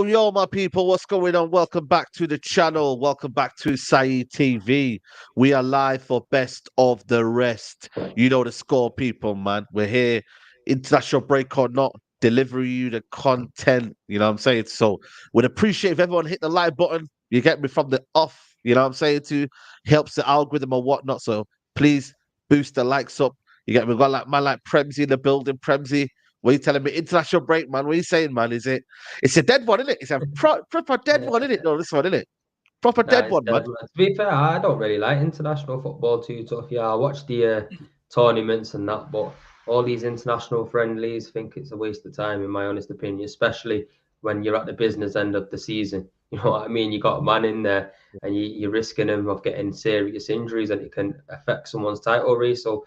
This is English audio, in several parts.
Yo, my people, what's going on? Welcome back to the channel. Welcome back to Saeed TV. We are live for Best of the Rest. You know the score, people, man. We're here, international break or not, deliver you the content. You know what I'm saying? So, would appreciate if everyone hit the like button. You get me from the off. You know what I'm saying? To helps the algorithm or whatnot. So, please boost the likes up. You get me? We got like man like Premsy in the building. Premsy, what are you telling me? International break, man. What are you saying, man? Is it? It's a dead one, isn't it? It's a proper dead one, isn't it? No, this one, isn't it? Proper Nah, dead it's one, man. dead, man. To be fair, I don't really like international football too tough. Yeah, I watch the tournaments and that, but all these international friendlies, think it's a waste of time, in my honest opinion, especially when you're at the business end of the season. You know what I mean? You got a man in there and you're risking him of getting serious injuries and it can affect someone's title race. So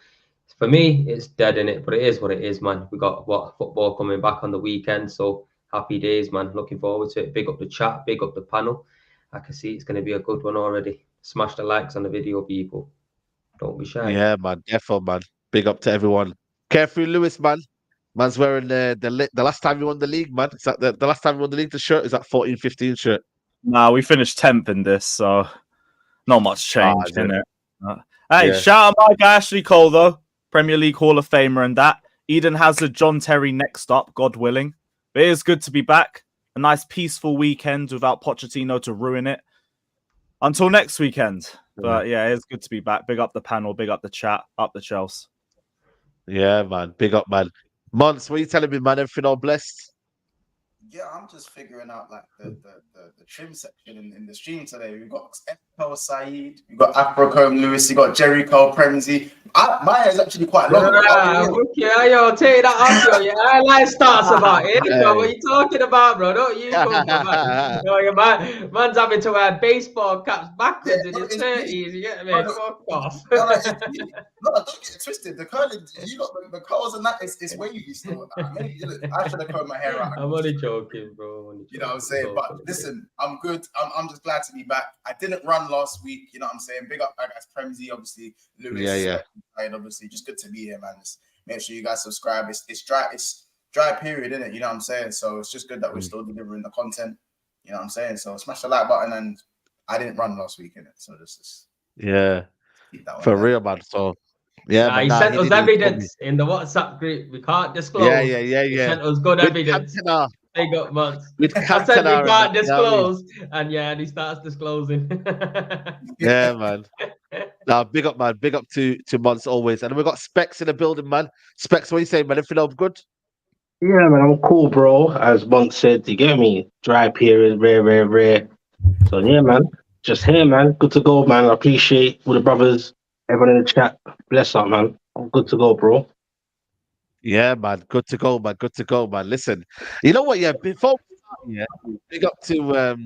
for me, it's dead in it, but it is what it is, man. We got football coming back on the weekend, so happy days, man. Looking forward to it. Big up the chat, big up the panel. I can see it's going to be a good one already. Smash the likes on the video, people. Don't be shy. Yeah, man. Defo, man. Big up to everyone. Carefree Lewis, man. Man's wearing the last time he won the league, man. Is that the last time he won the league? The shirt is that 14-15 shirt. Nah, we finished 10th in this, so not much change in it. Hey, Yeah. shout out my guy Ashley Cole though, Premier League Hall of Famer and that. Eden Hazard, John Terry next up, God willing. But it is good to be back. A nice peaceful weekend without Pochettino to ruin it. Until next weekend. But yeah, it's good to be back. Big up the panel, big up the chat, up the Chelsea. Yeah, man. Big up, man. Mons, what are you telling me, man? Everything all blessed? Yeah, I'm just figuring out like the trim section in the stream today. We've got FL Saeed, we've got Afrocombe Lewis, you got Jerry Cole Premsy. My hair is actually quite long. Yo, take that off, yo. Your highlight starts about it. Bro. What are you talking about, bro? Don't you come from man. Yo, man's having to wear baseball caps backwards in his 30s. You get me? Fuck off. No, don't get it twisted. The curling, you got the curls and that is wavy still. Maybe, I should have combed my hair out. I'm only joking, bro. You know what I'm saying? But listen, I'm good. I'm just glad to be back. I didn't run last week. You know what I'm saying? Big up, guys. Premsy, obviously. Lewis, yeah. And obviously, just good to be here, man. Just make sure you guys subscribe. It's dry period, isn't it? You know what I'm saying? So it's just good that we're still delivering the content. You know what I'm saying? So smash the like button. And I didn't run last week, innit? So this is yeah, for real, man. So Yeah, Nah, man. he Nah, sent he us did. He told me. evidence in the WhatsApp group. We can't disclose. Yeah. He sent us good With evidence. Cantona, Big up, Mads. with I said we Cantona and that. can't You know what I mean? disclose, and yeah, and he starts disclosing. Yeah, man. Nah, big up, man. Big up to Mons always. And we got Specs in the building, man. Specs, what you saying, man? Everything else good? Yeah, man, I'm cool, bro. As Bont said, you get me? Dry period, rare. So yeah, man. Just here, man. Good to go, man. I appreciate all the brothers, everyone in the chat. Bless up, man. I'm good to go, bro. Yeah, man. Good to go, man. Good to go, man. Listen, you know what? Yeah, before we start, yeah, big up to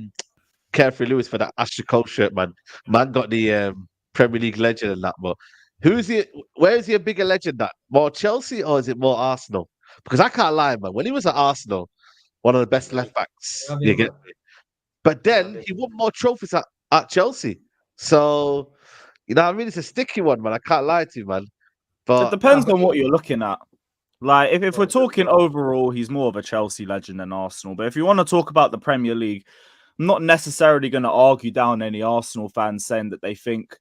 Carefree Lewis for that Ashley Cole shirt, man. Man got the Premier League legend and that, but who's he? Where is he a bigger legend? That more Chelsea or is it more Arsenal? Because I can't lie, man. When he was at Arsenal, one of the best left backs. You get me? But then he won more trophies at Chelsea. So you know, what I mean, it's a sticky one, man. I can't lie to you, man. But It depends on what you're looking at. Like, if we're talking overall, he's more of a Chelsea legend than Arsenal. But if you want to talk about the Premier League, I'm not necessarily going to argue down any Arsenal fans saying that they think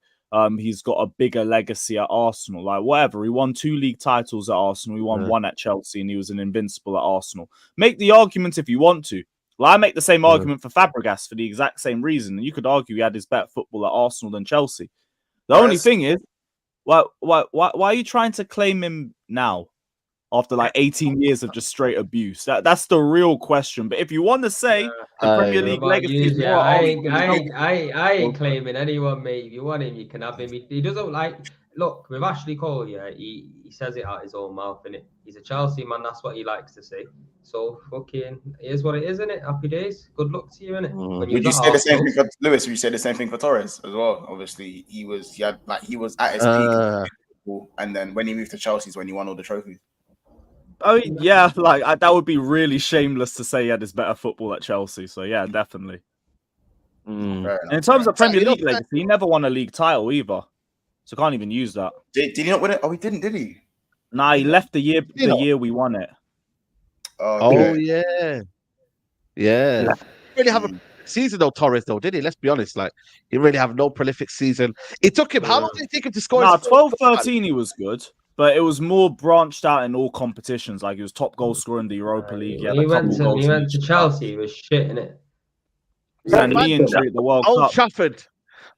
he's got a bigger legacy at Arsenal. Like, whatever. He won 2 league titles at Arsenal. He won 1 at Chelsea, and he was an invincible at Arsenal. Make the argument if you want to. Like, I make the same argument for Fabregas for the exact same reason. And you could argue he had his better football at Arsenal than Chelsea. The only thing is, why are you trying to claim him now? After like 18 years of just straight abuse, that's the real question. But if you want to say the Premier League legacy is more, I ain't claiming anyone, mate. If you want him, you can have him. He doesn't like. Look, with Ashley Cole, yeah, he says it out his own mouth, innit? He's a Chelsea man. That's what he likes to say. So fucking, it is what it is, innit? Happy days. Good luck to you, innit? Would you say the same thing for Lewis? Would you say the same thing for Torres as well? Obviously, he was at his peak, and then when he moved to Chelsea is when he won all the trophies. I mean, yeah, like that would be really shameless to say he had his better football at Chelsea. So yeah, definitely. Mm. In terms of Premier League legacy, he never won a league title either, so can't even use that. Did he not win it? Oh, he didn't, did he? Nah, he left the year we won it. Oh yeah. Really have a season though, Torres though, did he? Let's be honest. Like he really have no prolific season. It took him. How long did it take him to score? 12-13 he was good. But it was more branched out in all competitions. Like he was top goal scorer in the Europa League. He went to Chelsea. He was shit, innit? And knee injury at the World Cup.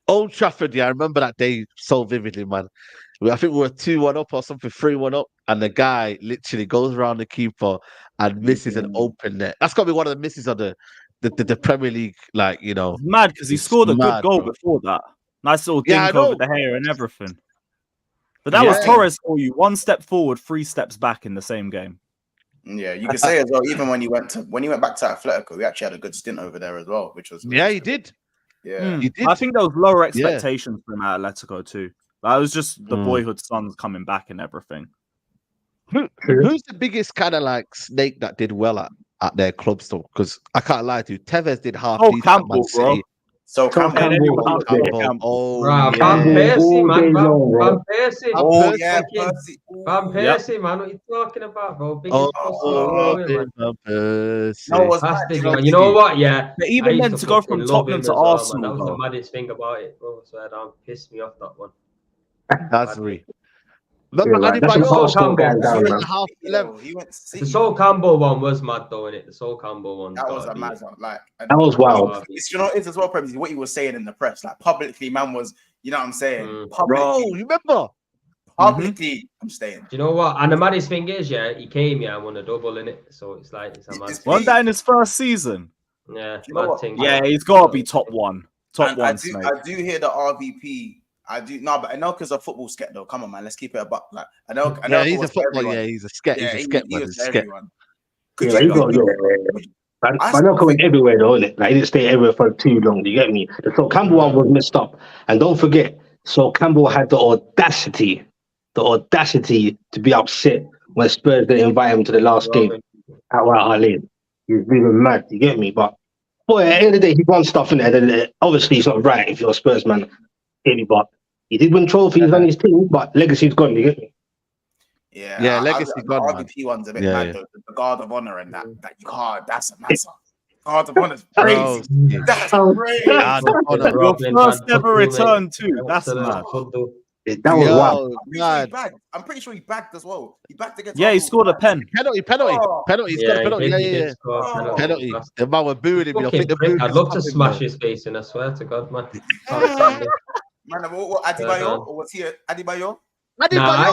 Old Trafford. Yeah, I remember that day so vividly, man. I think we were 2-1 up or something, 3-1 up, and the guy literally goes around the keeper and misses an open net. That's got to be one of the misses of the Premier League. Like you know, it's mad because he scored a good goal before that. Nice little dink over the hair and everything. But that was Torres for you. 1 step forward, 3 steps back in the same game. Yeah, you could say as well. Even when he went back to Atletico, he actually had a good stint over there as well, which was he did. Yeah, he did. I think there was lower expectations from at Atletico too. That was just the boyhood sons coming back and everything. Who's the biggest kind of like snake that did well at their clubs though? Because I can't lie to you, Tevez did half decent at Man City. So Campbell. Oh, Van Persie, man. Van Persie. Oh, yeah, Persie. Van Persie, man. What are you talking about, bro? Biggest man. You know what? Yeah. But even then, to go from Tottenham to Arsenal, that was the maddest thing about it, bro. So that pissed me off, that one. That's real. The Sol Campbell one was mad though, innit? The Sol Campbell one. That was a mad one. Like that was wild. You know, it's as well probably what he was saying in the press. Like publicly, man was, you know what I'm saying? Bro, you remember? Publicly, I'm staying. Do you know what? And the maddest thing is, yeah, he came here and won a double in it. So it's like it's a mad. Wasn't that in his first season? Yeah, yeah, he's got to be top one. Top one. I do hear the RVP. I do but I know because of football sketch though. Come on, man, let's keep it a buck. Like I know he's a football. Yeah, he's a sketch. Yeah, he's a sketch. He was everyone. I know going everywhere though, isn't it? Like he didn't stay everywhere for too long. Do you get me? The Sol Campbell one was messed up, and don't forget, Sol Campbell had the audacity to be upset when Spurs didn't invite him to the last game at White Hart Lane. He was even mad. You get me? But boy, at the end of the day, he won stuff in there. And obviously, it's not right if you're a Spurs man. But he did win trophies on his team, but legacy's gone. You get me? Yeah, legacy's gone. The RVP one's a bit mad. The Guard of Honor and that you can't. That's a mess up. Guard of Honor's crazy. That's crazy. Your first ever return too. That's mad. That was wild. Yo, I'm pretty sure he man. bagged. I'm pretty sure he bagged as well. He bagged against. Yeah, he Arsenal scored a twice. pen. Penalty. Oh. He's got a penalty. he Yeah. did score a Oh. Penalty. Bastard. The man were booing him. You know, Fucking think the prick. booing I'd is love to happening, smash bro. his face in, I swear to God, man. Can't stand it. Man, what Adebayo? Or was he Adebayo? I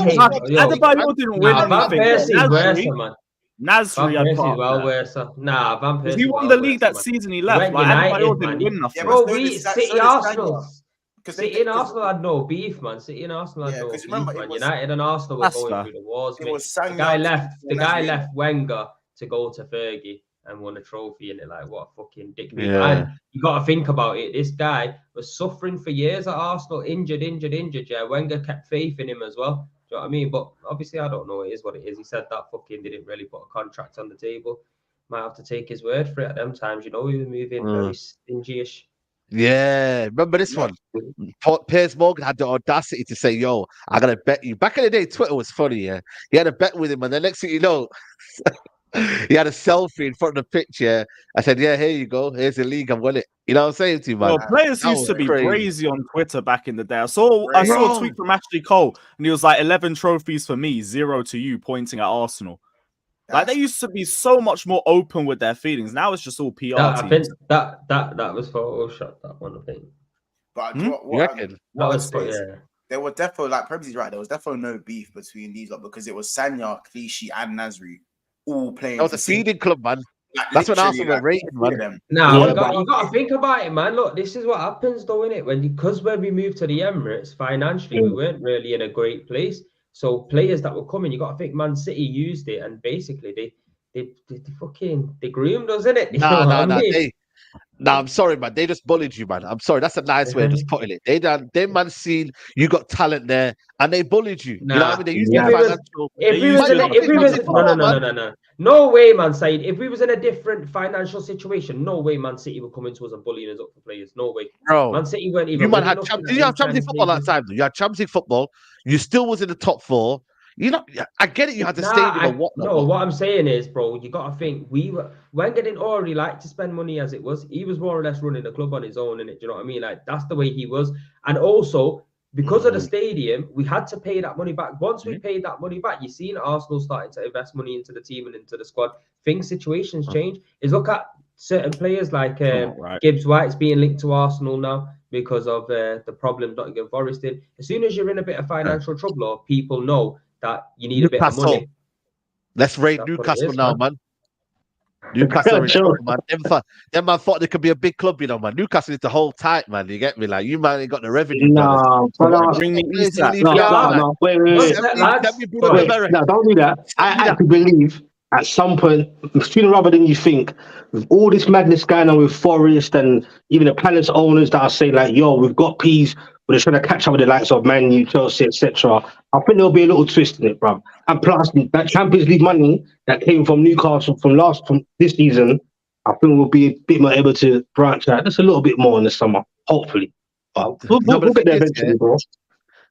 hate Adebayo didn't win Van anything. Persie's worse, man. Van Nasri had Persie's part of well that. worse. Nah, Van Persie's He won well the league worse, that man. season he He left. went Like, United, Adebayo man. didn't win nothing. Yeah, Bro, but so we did City Sanya. Arsenal. Because City and Arsenal had no beef, man. City and Arsenal had Yeah, no 'cause beef, remember, it man. was- United and Arsenal were That's going fair. through the wars, it mate. was The Sanya. guy left Wenger to go to Fergie and won a trophy in it. Like, what a fucking dick move. Yeah. And you got to think about it. This guy was suffering for years at Arsenal, injured. Yeah, Wenger kept faith in him as well. Do you know what I mean? But obviously, I don't know. It is what it is. He said that fucking didn't really put a contract on the table. Might have to take his word for it at them times. You know, he was moving very stingy-ish. Yeah, remember this one? Piers Morgan had the audacity to say, "Yo, I gotta bet you." Back in the day, Twitter was funny. Yeah, he had a bet with him, and the next thing you know, he had a selfie in front of the pitch. Yeah, I said, "Yeah, here you go. Here's the league. I've won it." You know what I'm saying to you, man? Well, players That used was to be crazy. brazy on Twitter back in the day. I saw a Bro. tweet from Ashley Cole, and he was like, 11 trophies for me, 0 to you, pointing at Arsenal. Like, they used to be so much more open with their feelings. Now it's just all PR I think teams. that was Photoshop, that one, I think. But You reckon? That was for, yeah. There were definitely, like Prebsy's right, there was definitely no beef between these lot because it was Sanya, Clichy, and Nasri all playing. That was a feeding club, man. That's when Arsenal were rated, man. Now Yeah, you got to think about it, man. Look, this is what happens, though, innit? Because when we moved to the Emirates, financially, we weren't really in a great place. So players that were coming, you got to think Man City used it, and basically they groomed us, innit? You know what I mean? I'm sorry, man. They just bullied you, man. I'm sorry. That's a nice way of just putting it. They man seen you got talent there, and they bullied you. You know what I mean? They used No way, man. Said if we was in a different financial situation, no way, Man City would come into us and bullying us up for players. No way, bro. Man City weren't even. You man had did you have Champions League football that time? Though? You had Champions League football. You still was in the top 4. You know, I get it. You had the stadium and whatnot. No, what I'm saying is, bro, you got to think Wenger didn't already like to spend money as it was. He was more or less running the club on his own, innit? Do you know what I mean? Like, that's the way he was. And also, because of the stadium, we had to pay that money back. Once we paid that money back, you seen Arsenal starting to invest money into the team and into the squad. Situations change. Is look at certain players like Gibbs White's being linked to Arsenal now because of the problems Nottingham Forest did. As soon as you're in a bit of financial trouble, or people know that you need a bit of money. Let's raid Newcastle now, man. Newcastle, man. Them man thought they could be a big club, you know, man. Newcastle is the whole tight, man. You get me? Like, you man ain't got the revenue. No, bring me East. Wait. No, don't do that. I actually believe at some point, sooner rather than you think, with all this madness going on with Forest and even the Palace owners that are saying like, yo, we've got peas, but they're trying to catch up with the likes of Man U, Chelsea, etc. I think there'll be a little twist in it, bro. And plus, that Champions League money that came from Newcastle from this season, I think we'll be a bit more able to branch out just a little bit more in the summer, hopefully. But we'll get there eventually, bro.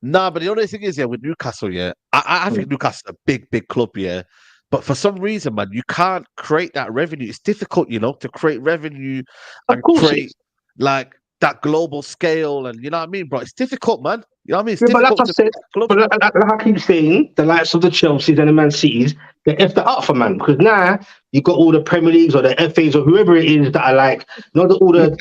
Nah, but the only thing is, with Newcastle, I think Newcastle's a big club, But for some reason, man, you can't create that revenue. It's difficult, to create revenue and create like that global scale, and you know what I mean, bro. It's difficult, man. You know what I mean? It's difficult. But like I keep saying, the likes of the Chelseas and the Man Cities, they're effed it up for man, because now you got all the Premier Leagues or the FAs or whoever it is that are like, all the all the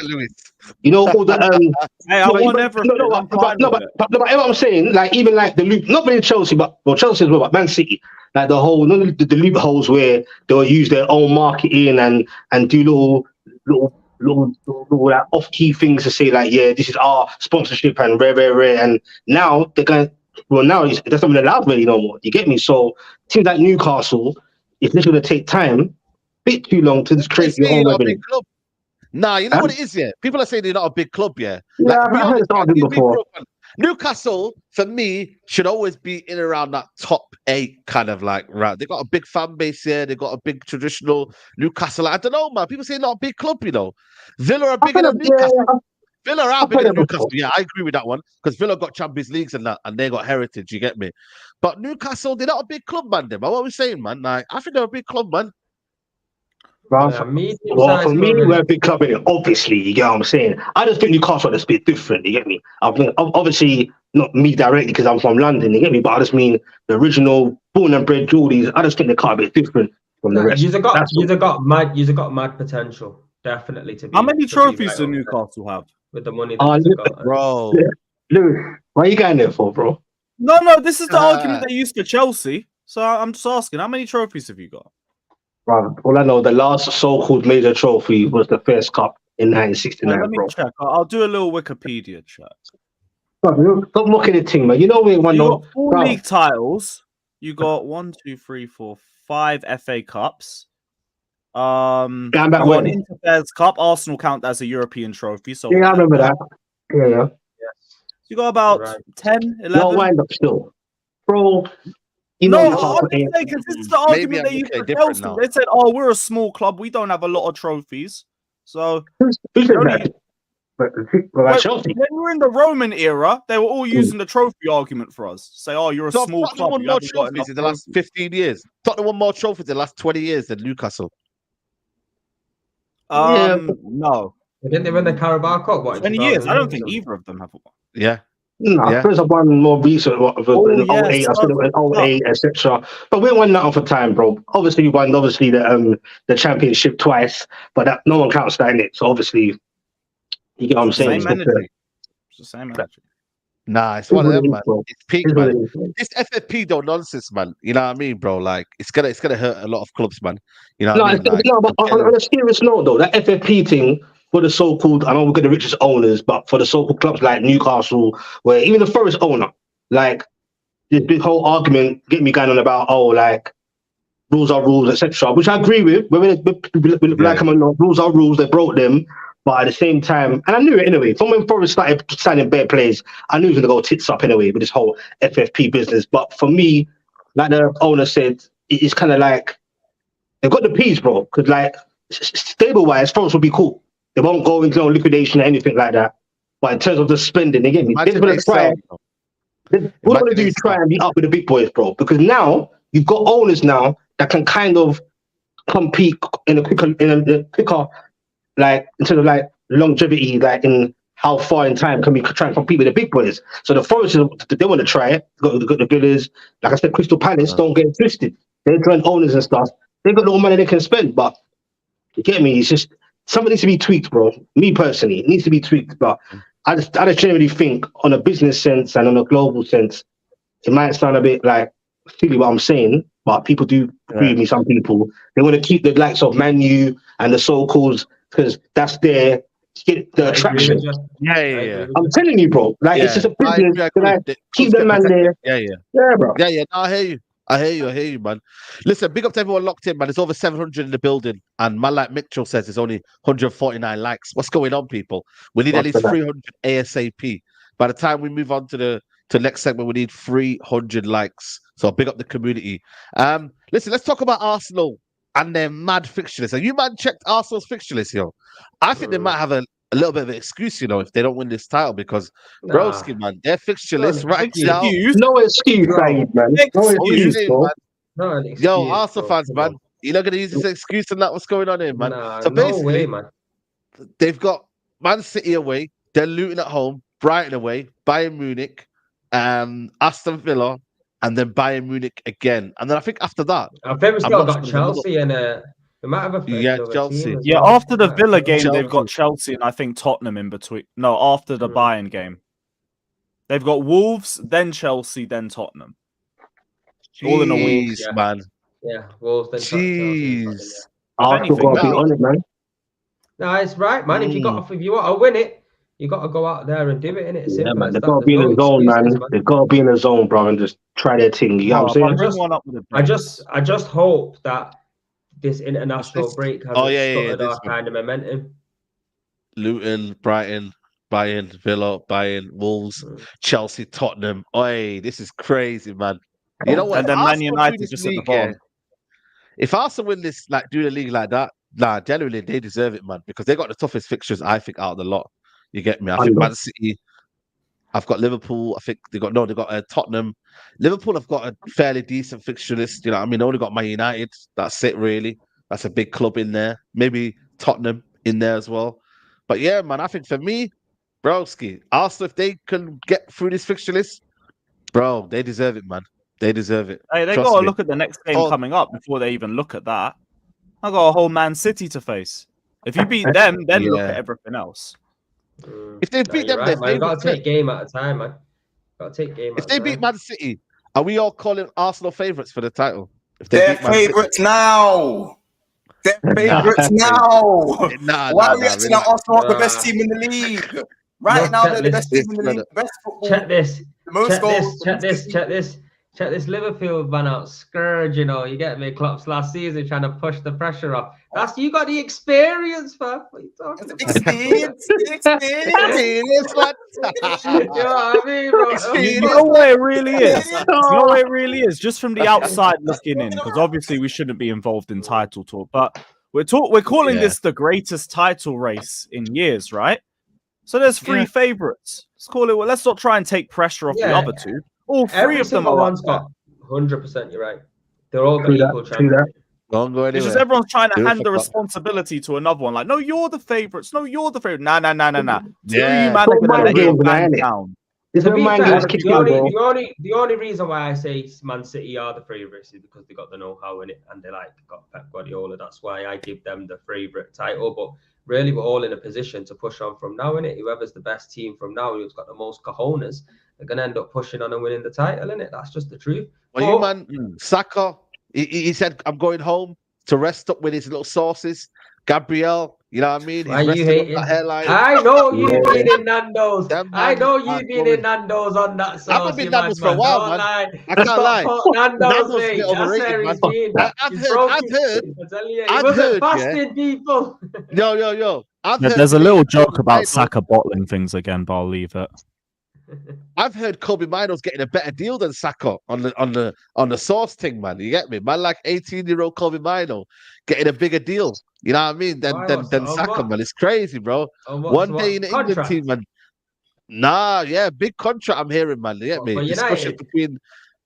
Hey, I want everything. But what I'm saying, like even like the loop, not really Chelsea, but Chelsea as well, but Man City, like the whole the loopholes where they'll use their own marketing and do little like off-key things to say like, yeah, this is our sponsorship and rare, and now they're going. Well, now that's not allowed really no more. You get me? So teams like Newcastle, it's literally going to take time, a bit too long to just create your own revenue. Nah, you know what it is, People are saying they're not a big club, Yeah, I've heard it argument before. Newcastle, for me, should always be in around that top 8 kind of like round. They got a big fan base here. They got a big traditional Newcastle. I don't know, man. People say not a big club, Villa are bigger than Newcastle. Villa are bigger than Newcastle. Yeah, I agree with that one because Villa got Champions Leagues and that, and they got heritage. You get me? But Newcastle, they're not a big club, man. What are we saying, man? Like, I think they're a big club, man. Bruv. Yeah, medium Well, for size me, club. we're a big club in it. Obviously, you get what I'm saying. I just think Newcastle is a bit different. You get me? I think obviously not me directly because I'm from London. You get me? But I just mean the original born and bred Geordies. I just think they're quite a bit different from the Nah, rest. That's all. you've got mad potential, definitely How many to be trophies right do up there Newcastle have? with the money that you've got. Bro. Lewis, what are you going there for, bro? No, this is the argument they used for Chelsea. So I'm just asking, how many trophies have you got? Bruv, all I know, the last so-called major trophy was the first cup in Let 1969, me bro. check. I'll do a little Wikipedia check. Bruv, stop mocking the team, man. You know we ain't won You no. got 4 Bruv, league titles. You got 1, 2, 3, 4, 5 FA Cups. going You back got an when? Interfairs Cup. Arsenal count as a European trophy. So Yeah, I remember that. Yeah. Yes. You got about Right. 10, No 11. wind up still, bro. You No, know I'm Newcastle ain't. just saying because this is the Maybe argument I'm they used looking for at it different Chelsea. now. They said, "Oh, we're a small club. We don't have a lot of trophies." So Who said only- that? But Chelsea. when we were in the Roman era, they were all using the trophy argument for us. Say, "Oh, you're a So small Tottenham club. won You more haven't got enough trophies in the last trophies." 15 years. Tottenham won more trophies in the last 20 years than Newcastle. Yeah. No, Didn't they win the Carabao Cup? What, in 20 years. I don't 2008 think or something? either of them have one. Yeah. No, Yeah. first of one more recent in yeah, 08, I said it in 08, etc. But we won nothing for time, bro. Obviously, we won the championship twice, but that no one counts that in it. So obviously, you get what I'm It's the saying. same energy. It's the same energy. Nah, it's It's one of what it them, is, man. bro. It's peak, It's what man. it is, bro. This FFP don't nonsense, man. You know what I mean, bro? Like it's gonna hurt a lot of clubs, man. You know what No, I mean? Like no, but I'm telling on a serious note, though, that FFP thing for the so-called, I know we're the richest owners, but for the so-called clubs like Newcastle, where even the Forest owner, like this big whole argument, get me going on about, oh, like rules are rules, etc., which I agree with. Whether we like them or not, rules are rules. They broke them, but at the same time, and I knew it anyway. From when Forest started signing bare players, I knew it was gonna go tits up anyway with this whole FFP business. But for me, like the owner said, it's kind of like they've got the peas, bro. Because like stable-wise, Forest will be cool. They won't go into no liquidation or anything like that. But in terms of the spending, they get me. They're imagine just gonna they try. sell. Bro. What they're Imagine gonna do they is try sell. and be up with the big boys, bro. Because now you've got owners now that can kind of compete in a quicker, like in terms of like longevity, like in how far in time can we try and compete with the big boys. So the Forest, they want to try it. Got the Villas, like I said, Crystal Palace. Don't get it twisted. They're joint owners and stuff. They've got little money they can spend, but you get me. It's just something needs to be tweaked, bro. Me personally, it needs to be tweaked. But I just generally think on a business sense and on a global sense, it might sound a bit like silly what I'm saying, but people do agree with me. Some people they want to keep the likes of Man U and the so-called because that's their get the I agree attraction. with you. Yeah, I yeah, agree yeah. with I'm you. telling you, bro. Like it's just a I business. agree. I So, agree. like, The keep clubs the get man there. protected. Yeah, yeah. Yeah, bro. Yeah, yeah. No, I hear you. I hear you, man. Listen, big up to everyone locked in, man. There's over 700 in the building. And man like Mitchell says there's only 149 likes. What's going on, people? We need at What's least that? 300 ASAP. By the time we move on to the next segment, we need 300 likes. So big up the community. Listen, let's talk about Arsenal and their mad fixture list. Have you man checked Arsenal's fixture list, yo? I think they might have a little bit of an excuse, you know, if they don't win this title because broski, man, their fixture Not list an right excuse. now. Excuse. No excuse, Bro. Saeed, man. No What you Excuse. excuse, saying, bro. man? Not an excuse. Yo, Arsenal bro. fans, Come man. on. You're not gonna use this excuse and that what's going on here, man. Nah, So no way, basically, man. they've got Man City away, they're Luton at home, Brighton away, Bayern Munich, Aston Villa, and then Bayern Munich again. And then I think after that, I think we I'm still not got sure there's another. Chelsea and we might have Yeah, another Chelsea. team as Yeah, well. after the Might have Villa Chelsea. game, they've got Chelsea. Chelsea and I think Tottenham in between. No, after the Mm. Bayern game. They've got Wolves, then Chelsea, then Tottenham. All in a week. Jeez, Yeah. man. Yeah, Wolves then Chelsea. Jeez. Arsenal anything, got to be now- on it, man. No, it's right, man. If you want to win it, you got to go out there and do it. Innit? Yeah, Simple man. as They've that. got to There's be in no the zone, excuses, man. They've got to be in the zone, bro, and just try their thing. You know what I'm I'll saying? bring one up with a I just hope that this international This- break hasn't oh, yeah, scuppered this our one. kind of momentum. Luton, Brighton, Bayern, Villa, Bayern, Wolves, Chelsea, Tottenham. Oi, this is crazy, man. You know what? And then If Man Arsenal do United this just at the league, bottom. if Arsenal win this, like do the league like that, nah, generally they deserve it, man, because they got the toughest fixtures, I think, out of the lot. You get me? I think Man City. I've got Liverpool. I think they got Tottenham. Liverpool have got a fairly decent fixture list. You know, what I mean, they only got Man United. That's it, really. That's a big club in there. Maybe Tottenham in there as well. But yeah, man, I think for me, broski, Arsenal, if they can get through this fixture list, bro, they deserve it, man. They deserve it. Hey, they Trust got to me. look at the next game Oh. coming up before they even look at that. I got a whole Man City to face. If you beat them, then look Yeah. at everything else. If they beat them, they're man. You got favourites. to take game at a time, man. Got to take game If at they a beat time. Man City, are we all calling Arsenal favourites for the title? If they They're beat Man City? favourites now. They're favourites now. Nah, Why nah, are we nah, acting really. like Arsenal are the Nah. best team in the league? Right Look, now, check they're the this. best team in the Yes, league. The best football. Check this. The most Check goals. this. Check this. Check this. Check this. Liverpool van out scourge. You get me? Klopp's last season trying to push the pressure off. That's you got the experience, fam. What are you talking about? Experience. Experience, man. You know what I mean, bro? You know what it really is? You know what it really is? Just from the outside looking in, because obviously we shouldn't be involved in title talk, but we're calling Yeah. this the greatest title race in years, right? So there's three favourites. Let's call it. Well, let's not try and take pressure off the Yeah. other two. All three Every of them single are up one's there. got 100%. You're right. They're all got True that, equal true chances. that. Don't go It's anywhere. just everyone's trying to Do it hand for the Klopp. responsibility to another one. Like, no, you're the favourites. No, you're the favourite. Nah. Two of you Yeah. man are Don't gonna mind let your games now, man innit? down. It's To a be man fair, games kicking, bro. the only reason why I say Man City are the favourites is because they got the know-how in it and they got Pep Guardiola. That's why I give them the favourite title. But really, we're all in a position to push on from now, innit? Whoever's the best team from now, who's got the most cojones, they're gonna end up pushing on and winning the title, innit? That's just the truth. Well, you man, Saka, he said, I'm going home to rest up with his little sauces. Gabriel, you know what I mean? Why He's you resting up hating? that hairline. I know you Yeah. been in Nando's. Them I man know are you been going- in Nando's on that I sauce. haven't been You Nando's for a madman. while, Don't man. lie. I can't lie. Stockport Nando's, Nando's a mate. bit That's overrated, where man. he's been. I've He heard, broke I've it. heard, I tell you, he I've wasn't heard, yeah. fasting, people. Yo. I've Yeah, heard there's a Kobe little joke about Mino- Saka bottling things again, but I'll leave it. I've heard Kobe Mino's getting a better deal than Saka on the sauce thing, man. You get me? Man, like 18-year-old Kobe Mino getting a bigger deal. You know what I mean? Why, Than what's than that? On Saka, what? man. It's crazy, bro. One day in the England Contract? team, man. Nah, yeah, big contract. I'm hearing, man. You get What, me? for Discussion United? between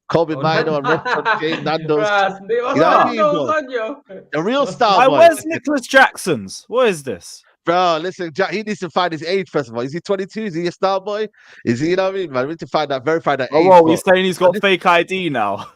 Kobe Oh, Mino and Robson Kane, Nando's. Ras, You what's know what I mean, Nando's bro? on you? The real What's- star Why, boy. where's Nicholas Jackson's? What is this? Bro, listen, Jack, he needs to find his age first of all. Is he 22? Is he a star boy? Is he, you know what I mean, man? We need to verify that Oh, age. whoa, he's saying he's got fake ID now.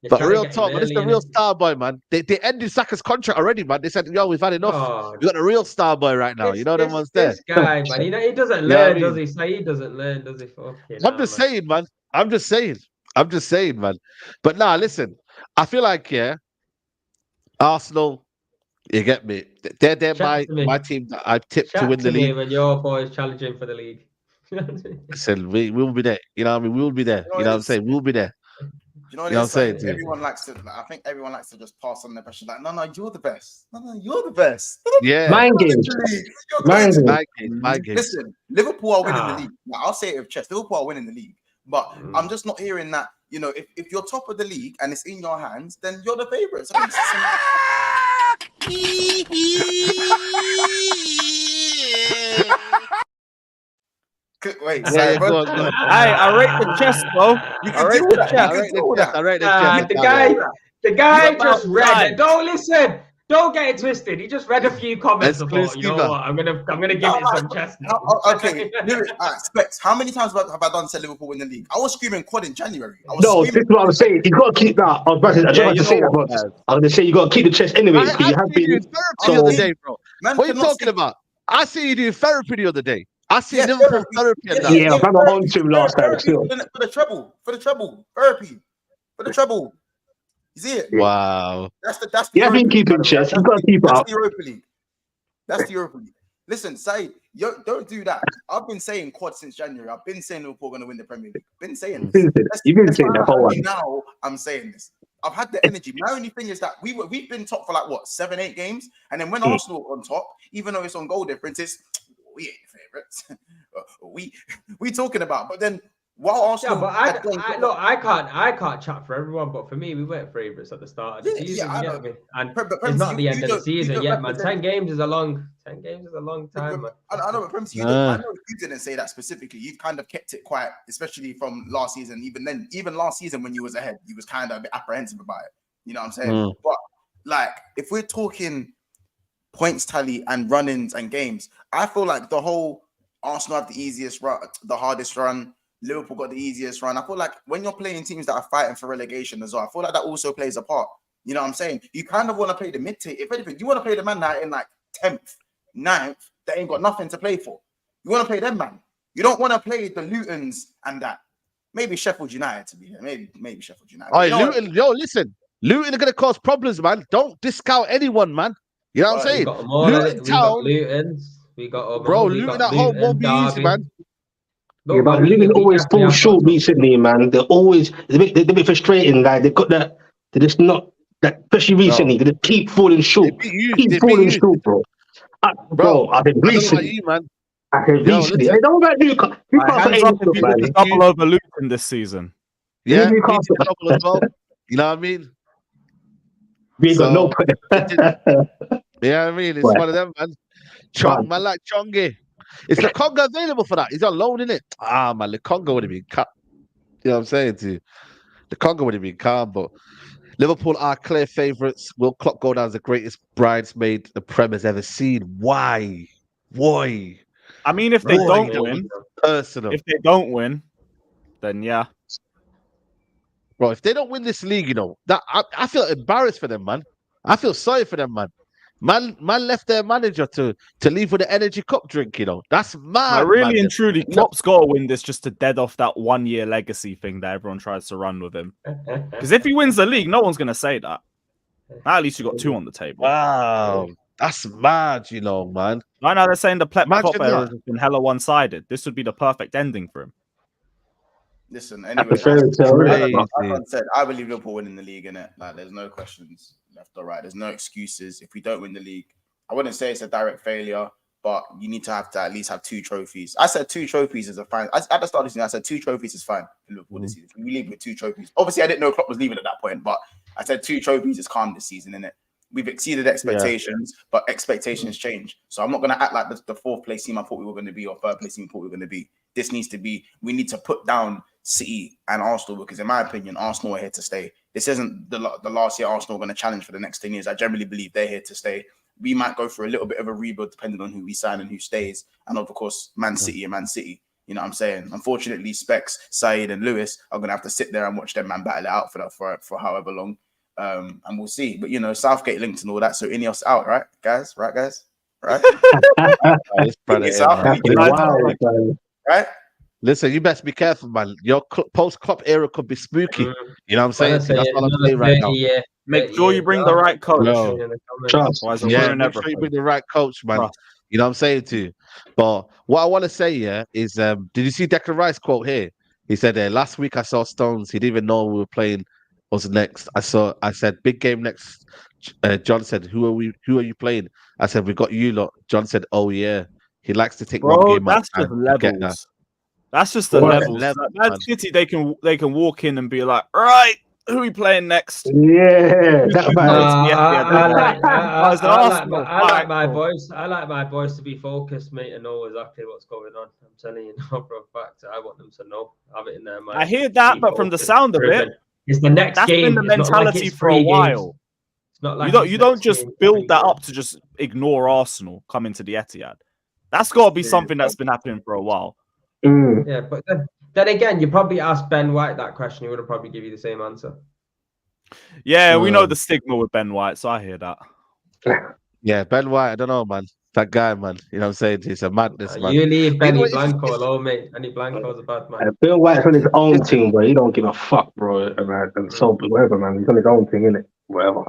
You're But trying to real get him talk, man, this is the early, real innit? star boy, man. They ended Saka's contract already, man. They said, yo, we've had enough. Oh, We got a real star boy right now. You know them ones there. This guy, man, he doesn't You know what I learn, does mean? he? So he doesn't learn, does he? Fucking I'm just saying, man. I'm just saying, man. But nah, listen. I feel like, yeah, Arsenal, you get me. They're Chat to me. my team that I tipped to Chat win to the me league. when your boys challenging for the league. Listen, we'll be there. You know what I mean? We'll be there. You know what I'm saying? We'll be there. You know You know what I'm what saying it to is? you? Everyone likes to. I think everyone likes to just pass on their pressure. Like, no, you're the best. No, you're the best. Yeah. Mind games. You're Mind good. games. My game. Listen, Liverpool are winning Ah. the league. Like, I'll say it with chest. Liverpool are winning the league. But I'm just not hearing that, you know, if you're top of the league and it's in your hands, then you're the favourites. I mean, wait, Yeah, go on. Hey, I rate the chest, though. You I can rate do the that. chest. I rate do the chest. that. I rate the Nah, chest. the guy You're just about read time. it. Don't listen. Don't get it twisted. He just read a few comments and thought, you know Exclusiva. what? I'm gonna give it some chest. Okay, Specs, how many times have I done said Liverpool win the league? I was screaming quad in January. I was No, this screaming. is what I'm saying. You got to keep that. I was about to, I Yeah, was you to say know that, what, but guys. I was going to say you got to keep the chest anyway because you I have see you doing been. therapy the other day, bro. Man What are you cannot talking see- about? I see you doing therapy the other day. I see Yeah, Liverpool therapy and that. Yeah, I've had my own too last time therapy still. for the treble, therapy for the treble. You see it? Wow. That's the You have been Europa League, keeping by the way. chest. You've got to keep it That's up. the Europa League. That's the Europa League. Listen, Said, don't do that. I've been saying quad since January. I've been saying Liverpool are going to win the Premier League. Been saying this. You've been saying the whole one. Now I'm saying this. I've had the energy. My only thing is that we've been top for like what 7-8 games, and then when Arsenal are on top, even though it's on goal difference, it's we ain't favourites. we talking about. But then while Arsenal, Yeah, but I can't chat for everyone. But for me, we weren't favourites at the start of the season. Yeah, I you know. get me? And But it's not the you end of the don't- you season don't yet, man. represent- 10 games is a long time, man. I know, but Prems, I know you didn't say that specifically. You've kind of kept it quiet, especially from last season. Even last season when you was ahead, you was kind of a bit apprehensive about it. You know what I'm saying? But like, if we're talking points tally and run-ins and games, I feel like the whole Arsenal have the easiest run, the hardest run. Liverpool got the easiest run. I feel like when you're playing teams that are fighting for relegation as well, I feel like that also plays a part. You know what I'm saying? You kind of want to play the mid-tier. If anything, you want to play the man that in like 10th, 9th, that ain't got nothing to play for. You want to play them, man. You don't want to play the Lutons and that. Maybe Sheffield United to be here. Maybe Sheffield United. Oh, Luton, listen. Luton are going to cause problems, man. Don't discount anyone, man. You know what I'm saying? Luton Town. We got bro, Luton at home won't be easy, man. Yeah, but Luton always fall short recently, man. They're always they're a bit frustrating. Like they've got that. They're just not that. Especially recently, they just keep falling short. Keep falling short, bro. Bro, I think recently, man. I think recently. They don't about Newcastle. Newcastle ain't good, man. Double over Luton this season. Yeah, Newcastle double as well. You know what I mean? We ain't got no point. Yeah, I mean, it's one of them, man. Man like Chongi. Is Lukonga available for that? He's on loan, isn't it? Ah, man, Lukonga would have been cut. You know what I'm saying to you? Lukonga would have been calm, but Liverpool are clear favourites. Will Klopp go down as the greatest bridesmaid the Prem has ever seen? Why? I mean, if they don't win, personal. If they don't win, then yeah. Bro, if they don't win this league, you know, that I feel embarrassed for them, man. I feel sorry for them, man. Man left their manager to leave with an energy cup drink, you know. That's mad. Really and truly, Klopp's got to win this just to dead off that 1 year legacy thing that everyone tries to run with him. Because if he wins the league, no one's going to say that. Now at least you got 2 on the table. Wow. That's mad, you know, man. Right now they're saying the Klopp era has been hella one-sided. This would be the perfect ending for him. Listen, anyway, as I said, I believe Liverpool winning the league, innit? Like, there's no questions left or right. There's no excuses. If we don't win the league, I wouldn't say it's a direct failure, but you need to at least have 2 trophies. I said 2 trophies is a fine. At the start of the season, I said 2 trophies is fine for Liverpool this season. We leave with 2 trophies. Obviously, I didn't know Klopp was leaving at that point, but I said 2 trophies is calm this season, innit? We've exceeded expectations, but expectations change. So I'm not going to act like the 4th place team I thought we were going to be or 3rd place team I thought we were going to be. This needs to be, we need to put down City and Arsenal because in my opinion, Arsenal are here to stay. This isn't the last year Arsenal are going to challenge for the next 10 years. I generally believe they're here to stay. We might go for a little bit of a rebuild depending on who we sign and who stays. And of course, Man City and Man City. You know what I'm saying? Unfortunately, Specs, Said and Lewis are going to have to sit there and watch them man battle it out for however long. And we'll see. But, you know, Southgate linked and all that. So Ineos out, right, guys? Right? It's out. Right? Listen, you best be careful, man. Your post-Klopp era could be spooky. You know what I'm saying? That's all I'm saying right now. Make sure you bring the right coach. Make sure you bring the right coach, man. You know what I'm saying to you? But what I want to say, is did you see Declan Rice quote here? He said, last week I saw Stones. He didn't even know we were playing was next. I said, big game next. John said, who are you playing? I said, we got you lot. John said, oh yeah. He likes to take one game. That's just levels. That's just the levels. Man City, they can walk in and be like, right, who are we playing next? Yeah, I like my boys. I like my boys to be focused, mate, and know exactly what's going on. I'm telling you now for a fact. I want them to know. Have it in their mind. I hear that, but from the sound of it, it's the next that's game. Been the mentality for a while. It's not like you don't just build that up to just ignore Arsenal coming to the Etihad. That's got to be something that's been happening for a while. Yeah, but then again, you probably asked Ben White that question, he would have probably give you the same answer. Yeah, we know the stigma with Ben White, so I hear that. Yeah, Ben White, I don't know, man. That guy, man. You know what I'm saying? He's a madness, man. You leave Benny Blanco alone, mate. Benny Blanco's a bad man. Ben White's on his own thing, bro. He don't give a fuck, bro. And so, whatever, man. He's on his own thing, innit? Whatever.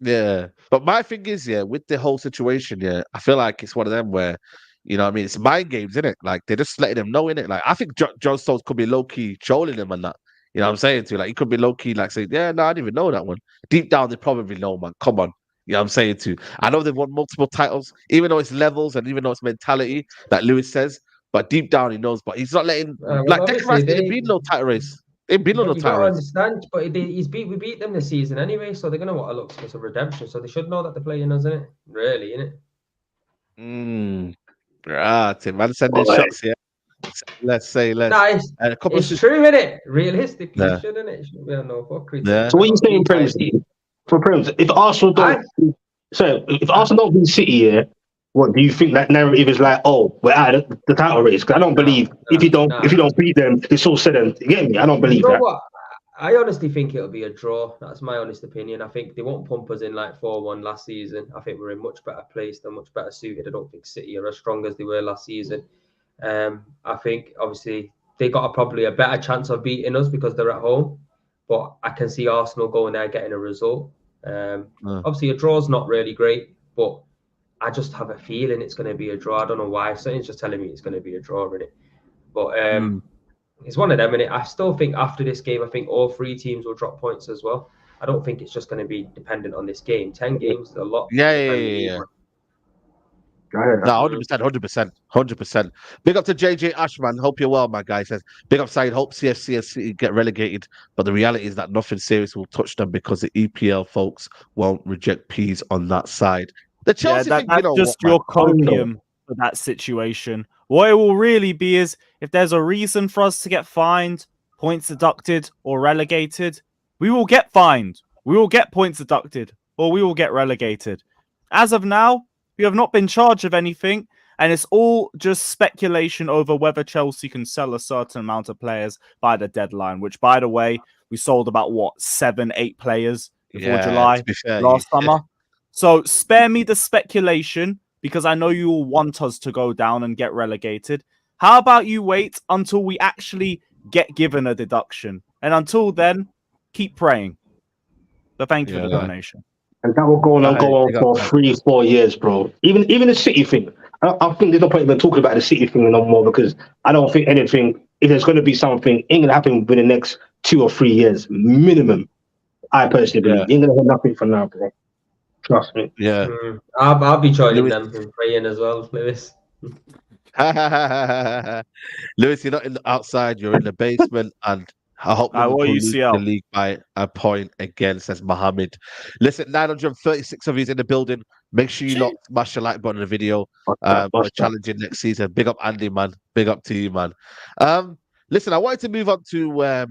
Yeah. But my thing is, with the whole situation, I feel like it's one of them where, you know what I mean? It's mind games, isn't it? Like, they're just letting them know, innit? Like, I think John Stones could be low-key trolling him and that. You know what I'm saying to you? Like, he could be low-key, like, saying, yeah, no, I didn't even know that one. Deep down, they probably know, man. Come on. You know what I'm saying to you? I know they've won multiple titles, even though it's levels and even though it's mentality, that Lewis says. But deep down, he knows. But he's not letting... like, Declan Rice didn't beat no title race. They beat no title race. Understand, but we beat them this season anyway, so they're going to want to look for some redemption. So they should know that they're playing us, innit? Really, innit? Right, man sending shots here. Let's say nice. It's true, innit? Realistically, shouldn't it? Shouldn't be no fuckery. So what are you saying, Premsy? for Prem, if Arsenal don't, if Arsenal don't beat City, yeah, what do you think that narrative is like? Oh, we're out of the title race. Because I don't believe if you don't beat them, it's all said and you get me. I don't believe that. What? I honestly think it'll be a draw. That's my honest opinion. I think they won't pump us in like 4-1 last season. I think we're in much better place. They're much better suited. I don't think City are as strong as they were last season. I think obviously they got probably a better chance of beating us because they're at home. But I can see Arsenal going there getting a result. Obviously, a draw's not really great, but I just have a feeling it's going to be a draw. I don't know why. Something's just telling me it's going to be a draw, really. But it's one of them, and I still think after this game, I think all 3 teams will drop points as well. I don't think it's just going to be dependent on this game. 10 games is a lot. Yeah. No, 100%. Big up to JJ Ashman. Hope you're well, my guy. Says big up side. Hope CFC and City get relegated, but the reality is that nothing serious will touch them because the EPL folks won't reject peas on that side. The Chelsea thing, that's just your copium for that situation. What it will really be is if there's a reason for us to get fined, points deducted, or relegated, we will get fined. We will get points deducted, or we will get relegated. As of now, we have not been charged of anything, and it's all just speculation over whether Chelsea can sell a certain amount of players by the deadline, which, by the way, we sold about, 7-8 players before July last summer. So spare me the speculation, because I know you all want us to go down and get relegated. How about you wait until we actually get given a deduction? And until then, keep praying. So thank you for the donation. And that will go on for 3-4 years, bro. Even the City thing. I think there's no point even talking about the City thing no more, because I don't think anything, if there's going to be something, ain't going to happen within the next 2 or 3 years, minimum. I personally believe. Ain't going to have nothing for now, bro. Trust me. Yeah. I'll be joining them and praying as well, Lewis. Lewis, you're not in the outside, you're in the basement, and I hope Liverpool lose the league by a point again, says Mohammed. Listen, 936 of you in the building. Make sure you smash the like button on the video. We're challenging next season. Big up Andy, man. Big up to you, man. Listen, I wanted to move on to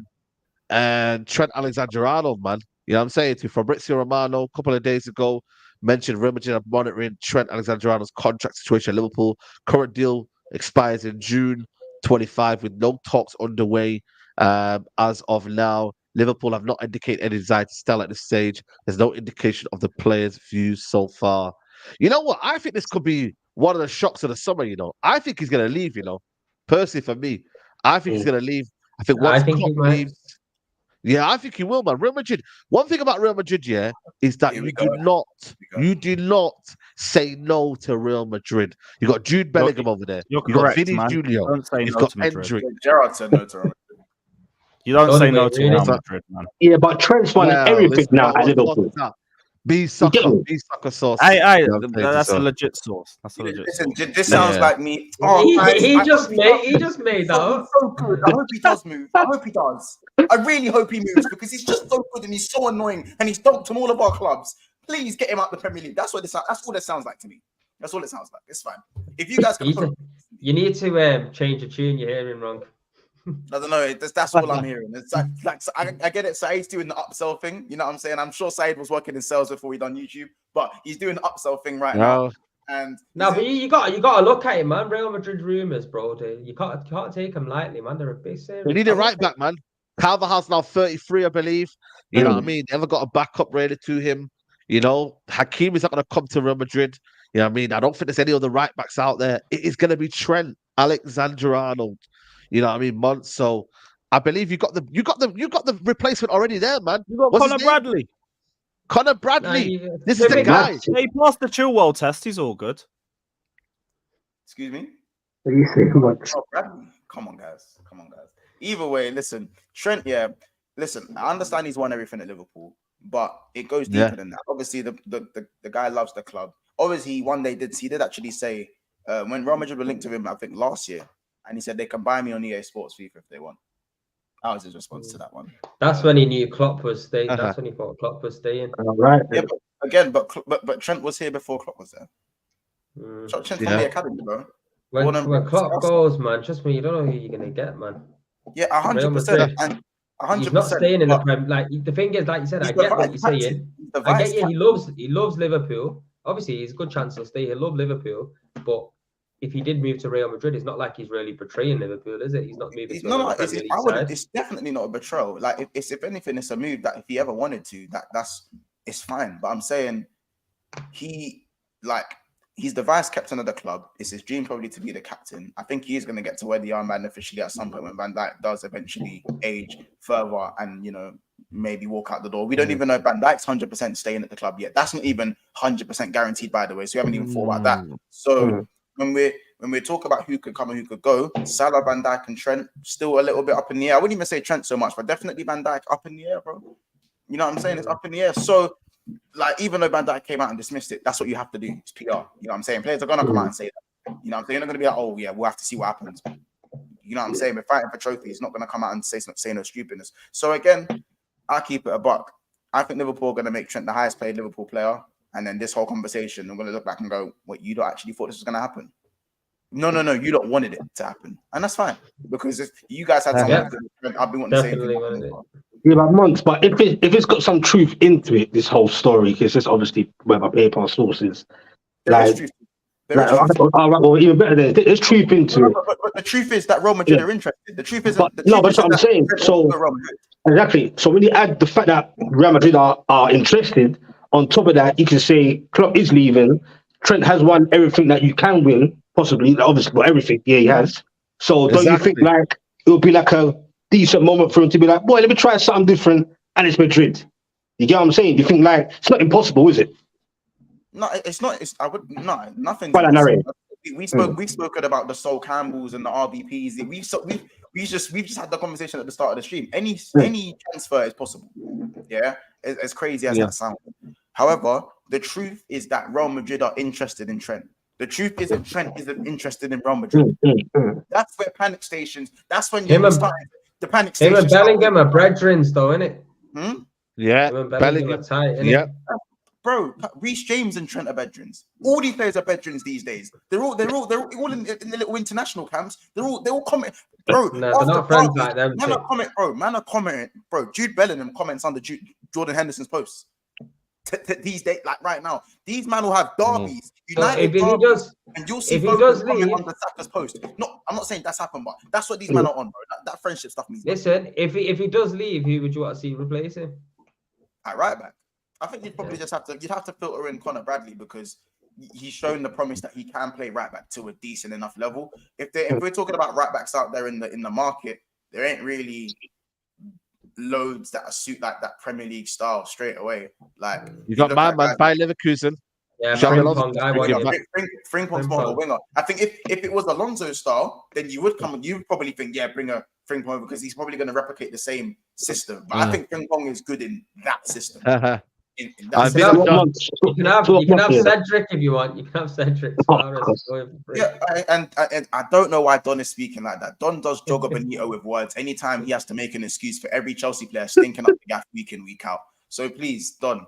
Trent Alexander-Arnold, man. You know what I'm saying? To Fabrizio Romano a couple of days ago, mentioned Real Madrid are monitoring Trent Alexander-Arnold's contract situation at Liverpool. Current deal expires in June 25 with no talks underway. As of now, Liverpool have not indicated any desire to sell at this stage. There's no indication of the players' views so far. You know what? I think this could be one of the shocks of the summer, you know. I think he's going to leave, you know. Personally, for me, I think he's going to leave. I think once Klopp leaves... Yeah, I think he will, man. Real Madrid. One thing about Real Madrid, is that you do not say no to Real Madrid. You got Jude Bellingham over there. You got Vinny Junior. You've got Endrick. Gerrard said no to Real Madrid. You don't say no to Real Madrid, man. Yeah, but Trent's won everything now at Liverpool. B sucker sauce. That's a legit sauce. Listen, this sounds like me. He just made that up. So good. I hope he does move. I hope he does. I really hope he moves, because he's just so good and he's so annoying and he's dumped from all of our clubs. Please get him out the Premier League. That's all it sounds like to me. That's all it sounds like. It's fine. If you guys can, you need to change the tune. You're hearing wrong. I don't know. That's all I'm hearing. It's like I get it. Saeed's doing the upsell thing. You know what I'm saying? I'm sure Saeed was working in sales before he done YouTube, but he's doing the upsell thing right now. And but you got to look at it, man. Real Madrid rumors, bro. You can't take them lightly, man. They're a big serious. They need a right back, man. Carvajal's now 33, I believe. You know what I mean? They haven't got a backup ready to him. You know, Hakim is not going to come to Real Madrid. You know what I mean? I don't think there's any other right backs out there. It is going to be Trent Alexander-Arnold. You know what I mean, so I believe you got the replacement already there, man. You got Connor Bradley. Connor Bradley. This is the guy. He passed the Chilwell test. He's all good. Excuse me? What do you say? Bradley? Come on, guys. Either way, listen, Trent. Listen. I understand he's won everything at Liverpool, but it goes deeper than that. Obviously, the guy loves the club. Obviously, one day he did actually say when Real Madrid were linked to him, I think last year. And he said they can buy me on EA Sports FIFA if they want. That was his response to that one. That's when he knew Klopp was staying. That's when he thought Klopp was staying. Right. Yeah, but Trent was here before Klopp was there. Trent's from the academy, bro. When Klopp goes, man, trust me, you don't know who you're gonna get, man. Yeah, 100%. And 100%. He's not staying in the Prem. Like the thing is, like you said, I get what you're saying. the I vice get you. He loves Liverpool. Obviously, he's a good chance to stay. He'll love Liverpool, but if he did move to Real Madrid, it's not like he's really betraying Liverpool, is it? He's not moving to another Premier League side. It's definitely not a betrayal. Like, if anything, it's a move that if he ever wanted to, it's fine. But I'm saying he's the vice captain of the club. It's his dream probably to be the captain. I think he is going to get to wear the armband officially at some point when Van Dijk does eventually age further and, you know, maybe walk out the door. We don't even know if Van Dijk's 100% staying at the club yet. That's not even 100% guaranteed, by the way. So we haven't even thought about that. So when we talk about who could come and who could go, Salah, Van Dijk, and Trent still a little bit up in the air. I wouldn't even say Trent so much, but definitely Van Dijk up in the air, bro. You know what I'm saying? It's up in the air. So, like, even though Van Dijk came out and dismissed it, that's what you have to do. It's PR. You know what I'm saying? Players are gonna come out and say that. You know what I'm saying? They're not gonna be like, oh yeah, we'll have to see what happens. You know what I'm saying? We're fighting for trophies. Not gonna come out and say no stupidness. So again, I'll keep it a buck. I think Liverpool are gonna make Trent the highest paid Liverpool player, and then this whole conversation, I'm gonna look back and go, "What, you don't actually thought this was gonna happen?" No, you don't wanted it to happen, and that's fine because if you guys had something, I've been wanting to say anything. Yeah, about months. But if it's got some truth into it, this whole story, because it's obviously where my paper sources. There is truth. All right, well, even better than there's truth into it. But the truth is that Real Madrid are interested. The truth isn't. But that's what I'm saying. So exactly. So when you add the fact that Real Madrid are interested, on top of that, you can say Klopp is leaving. Trent has won everything that you can win, possibly. Obviously, not everything. Yeah, he has. So don't you think like it would be like a decent moment for him to be like, boy, let me try something different, and it's Madrid. You get what I'm saying? You think like it's not impossible, is it? No, it's not. Nothing. We've spoken about the Sol Campbells and the RBPs. We've just had the conversation at the start of the stream. Any transfer is possible. Yeah, as crazy as that sounds. However, the truth is that Real Madrid are interested in Trent. The truth isn't Trent isn't interested in Real Madrid. That's where panic stations. That's when you start the panic stations. Him and Bellingham are brethren, though, innit? Yeah, Bellingham are tight, innit? Yeah. Bro, Reece James and Trent are veterans. All these players are veterans these days. They're all in the little international camps. They're all comment, bro. No, they're not friends like them. Man are commenting, bro. Jude Bellingham comments under Jordan Henderson's posts. These days, like right now, these men will have derbies. United derbies, and you'll see both comment on the Saka's post. No, I'm not saying that's happened, but that's what these men are on, bro. That friendship stuff means. Listen, if he does leave, who would you want to see replace him? At right back. I think you'd probably just have to filter in Conor Bradley because he's shown the promise that he can play right back to a decent enough level. If we're talking about right backs out there in the market, there ain't really loads that suit like that Premier League style straight away. Like you got my man by Leverkusen. Yeah, Frimpong's more of a winger. I think if it was Alonso's style, then you would probably think, bring a Frimpong over because he's probably going to replicate the same system. But I think Frimpong is good in that system. You can have Cedric if you want. You can have Cedric. And I don't know why Don is speaking like that. Don does jog up Benito with words anytime he has to make an excuse for every Chelsea player stinking up the gaff week in, week out. So please, Don,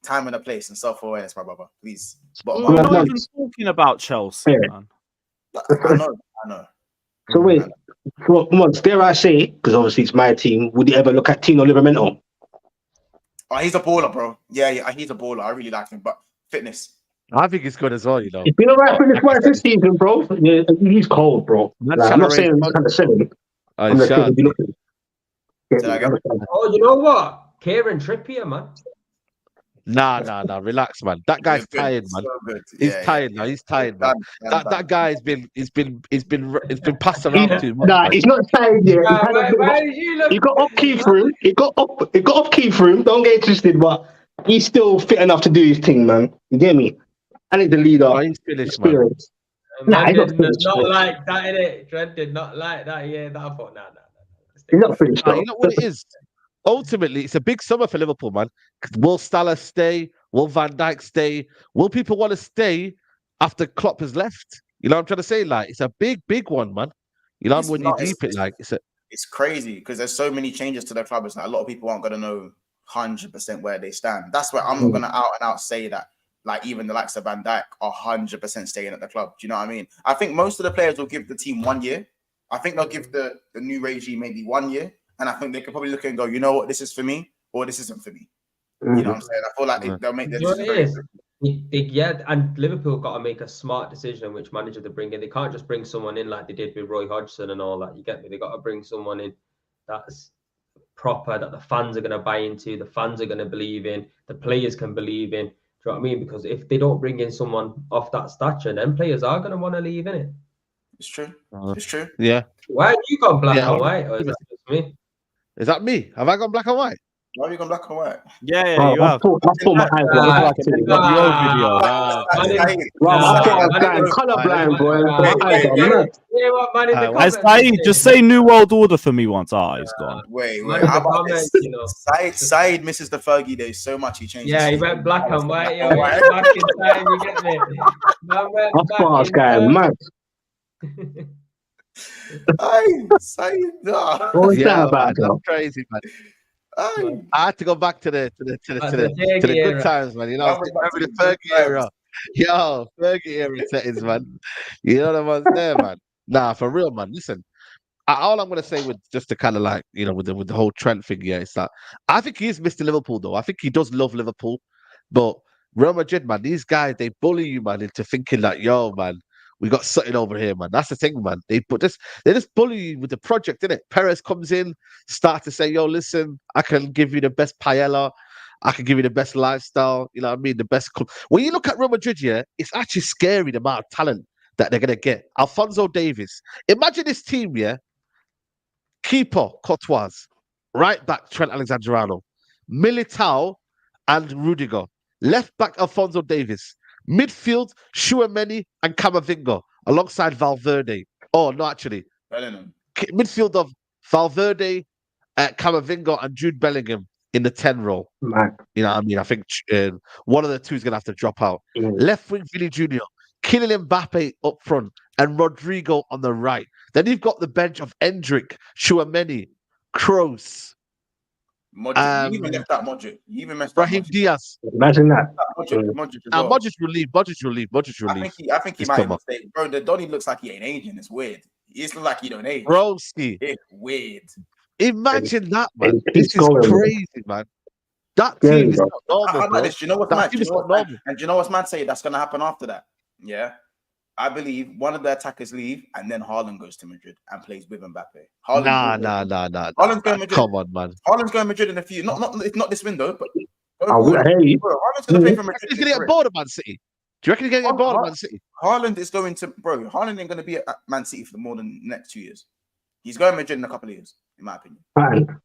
time and a place and self-awareness, my brother. Please. We're not even talking about Chelsea, man. I know. So wait, for once, dare I say, because obviously it's my team, would you ever look at Tino Livramento? Oh, he's a baller, bro. Yeah, he's a baller. I really like him, but fitness. I think he's good as well, you know. He's been alright fitness-wise this season, bro. Yeah, he's cold, bro. Like, I'm not saying he's kind of silly. I'm just saying you know what? Kieran Trippier, man. Nah. Relax, man. That guy's tired, man. He's tired now. He's tired, man. That guy has been passed around too much. Nah, he's not tired yet. He got off key for him. It got off key for him. Don't get twisted, but he's still fit enough to do his thing, man. You get me? I need the leader. Oh, he's finished, man. Nah, he's not like that, innit? Trent did not like that. Yeah, that I thought, nah. He's not finished. You know what it is? Ultimately, it's a big summer for Liverpool, man. Will Salah stay? Will Van Dijk stay? Will people want to stay after Klopp has left? You know what I'm trying to say? Like, it's a big one, man. You know, when you deep it, like, it's crazy because there's so many changes to the club. It's like a lot of people aren't going to know 100% where they stand. That's where I'm not going to out and out say that, like, even the likes of Van Dijk are 100% staying at the club. Do you know what I mean? I think most of the players will give the team 1 year. I think they'll give the new regime maybe 1 year. And I think they could probably look and go, you know what, this is for me or this isn't for me. You know what I'm saying? I feel like they'll make their You know what decision it very is? Yeah, and Liverpool got to make a smart decision which manager to bring in. They can't just bring someone in like they did with Roy Hodgson and all that. You get me? They got to bring someone in that's proper, that the fans are going to buy into, the fans are going to believe in, the players can believe in. Do you know what I mean? Because if they don't bring in someone of that stature, then players are going to want to leave, innit? It's true. It's true. Yeah. Why have you gone black Yeah. and white? Or is that just me? Is that me? Have I gone black and white? Why have you gone black and white? Yeah, you I have. thought my eyes were Nah, black too. Got the old video. I thought I was man, going colourblind, boy. Wait, My eyes are wait, mad. you know what, man, in the Hey, comments, Saeed, just say New World Order for me once. He's gone. Wait. Man, in How the about this? comments, you know. Saeed misses the Fergie days so much he changed. Yeah, he his went black and white. Yo, Black and he's back in time. You get me? Man went I thought I was going mad. Aye, Saeed. What was that man, about, that's though? crazy, man. Aye. I had to go back to the good era. times, man. You know, I went back remember to the the good Fergie era. Yo, Fergie era settings, man. You know the ones there, man. Nah, for real, man. Listen, all I'm gonna say with just to kind of like, you know, with the whole Trent thing, yeah, it's that I think he is Mr. Liverpool, though. I think he does love Liverpool, but Real Madrid, man, these guys they bully you, man, into thinking like, yo, man, we got something over here, man. That's the thing, man. They just bully you with the project, innit? Perez comes in, start to say, yo, listen, I can give you the best paella. I can give you the best lifestyle. You know what I mean? The best. When you look at Real Madrid, yeah, it's actually scary the amount of talent that they're going to get. Alphonso Davies. Imagine this team, yeah? Keeper, Courtois. Right back, Trent Alexander-Arnold. Militao and Rudiger. Left back, Alphonso Davies. Midfield, Tchouaméni and Camavinga alongside Valverde. Oh, no, actually. Bellingham. Midfield of Valverde, Camavinga and Jude Bellingham in the 10 role. Man. You know what I mean? I think one of the two is going to have to drop out. Left wing, Vini Jr., Kylian Mbappe up front, and Rodrigo on the right. Then you've got the bench of Endrick, Tchouaméni, Kroos, Modric. You even left out Modric. You even messed up Brahim Modric. Diaz. Imagine that. Modric as Now, well. Modric will leave. Modric will leave. I think he It's might come even up. say, bro, the Donny looks like he ain't aging. It's weird. He just looks like he don't age. Broski. It's weird. Imagine that, man. He's This is going. crazy, man. That Yeah, team is bro. not normal, How bro. about this? Do you know what's That mad? team Do you is know not what's mad? normal. And do you know what's mad say that's going to happen after that? Yeah. I believe one of the attackers leave and then Haaland goes to Madrid and plays with Mbappe. Nah. Haaland's going Madrid. Come on, man. Haaland's going Madrid in a few. Not this window, but I will, hey, bro, Haaland's going to play for Do you reckon Madrid. he's going to get bored of Man City? Do you reckon he's going to get bored of Man City? Haaland is going to, bro. Haaland ain't going to be at Man City for more than the next 2 years. He's going Madrid in a couple of years, in my opinion. man.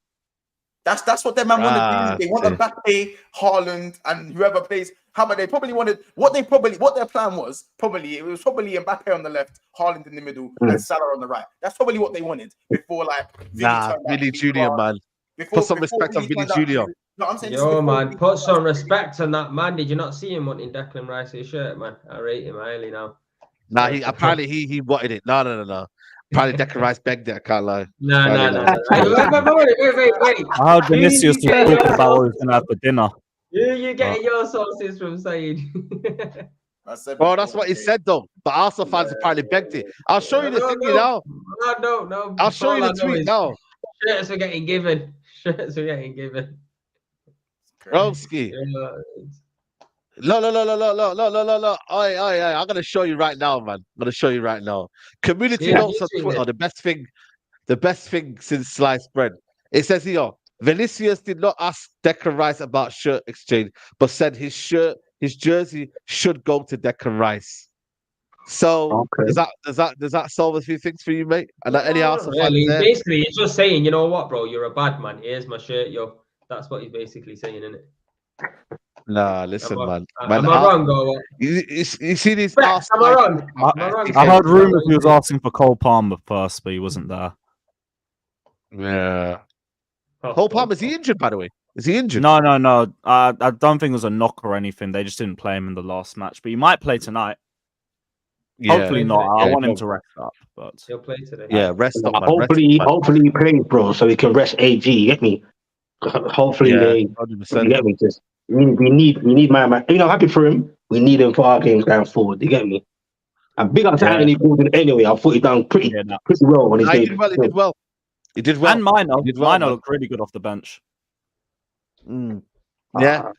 That's what their man want to do. They want Mbappe, Haaland, and whoever plays. How about they probably wanted what their plan was? It was probably Mbappe on the left, Haaland in the middle, and Salah on the right. That's probably what they wanted before Vini Jr., man. Put some respect on Vini Jr. No, I'm saying Yo, man, put some respect on that man. Did you not see him wanting Declan Rice's shirt, man? I rate him highly now. Nah, he wanted it. No. Probably Declan Rice begged it. I can't lie. No. Wait. I heard Vinicius was talking about what he was going to have for dinner. You getting your sources from Saeed? Bro, that's what he said though. But Arsenal fans apparently begged it. I'll show you the thing now. No. I'll show you the tweet now. Shirts are getting given. Broski. No. I'm gonna show you right now, man. I'm gonna show you right now. Community notes on Twitter. The best thing since sliced bread. It says here, Vinicius did not ask Declan Rice about shirt exchange, but said his jersey should go to Declan Rice. So does that solve a few things for you, mate? And any Arsenal fans there? Basically, he's just saying, you know what, bro, you're a bad man. Here's my shirt, yo. That's what he's basically saying, isn't it? Nah, listen, man. Am I wrong, or what? You see these Am I wrong? I heard rumours he was asking for Cole Palmer first, but he wasn't there. Yeah. Cole Palmer, is he injured, by the way? Is he injured? No. I don't think it was a knock or anything. They just didn't play him in the last match, but he might play tonight. Yeah. Hopefully not. I want him to rest up, but he'll play today. Yeah, rest up, man. Hopefully he plays, bro, so he can rest AG. You get me? Hopefully they. 100%. You get me? Just we need my man. You know, happy for him. We need him for our games going forward. You get me? And big up to Anthony Gordon anyway. I thought he done pretty well on his day. He did well. And Mino looked really good off the bench. Yeah,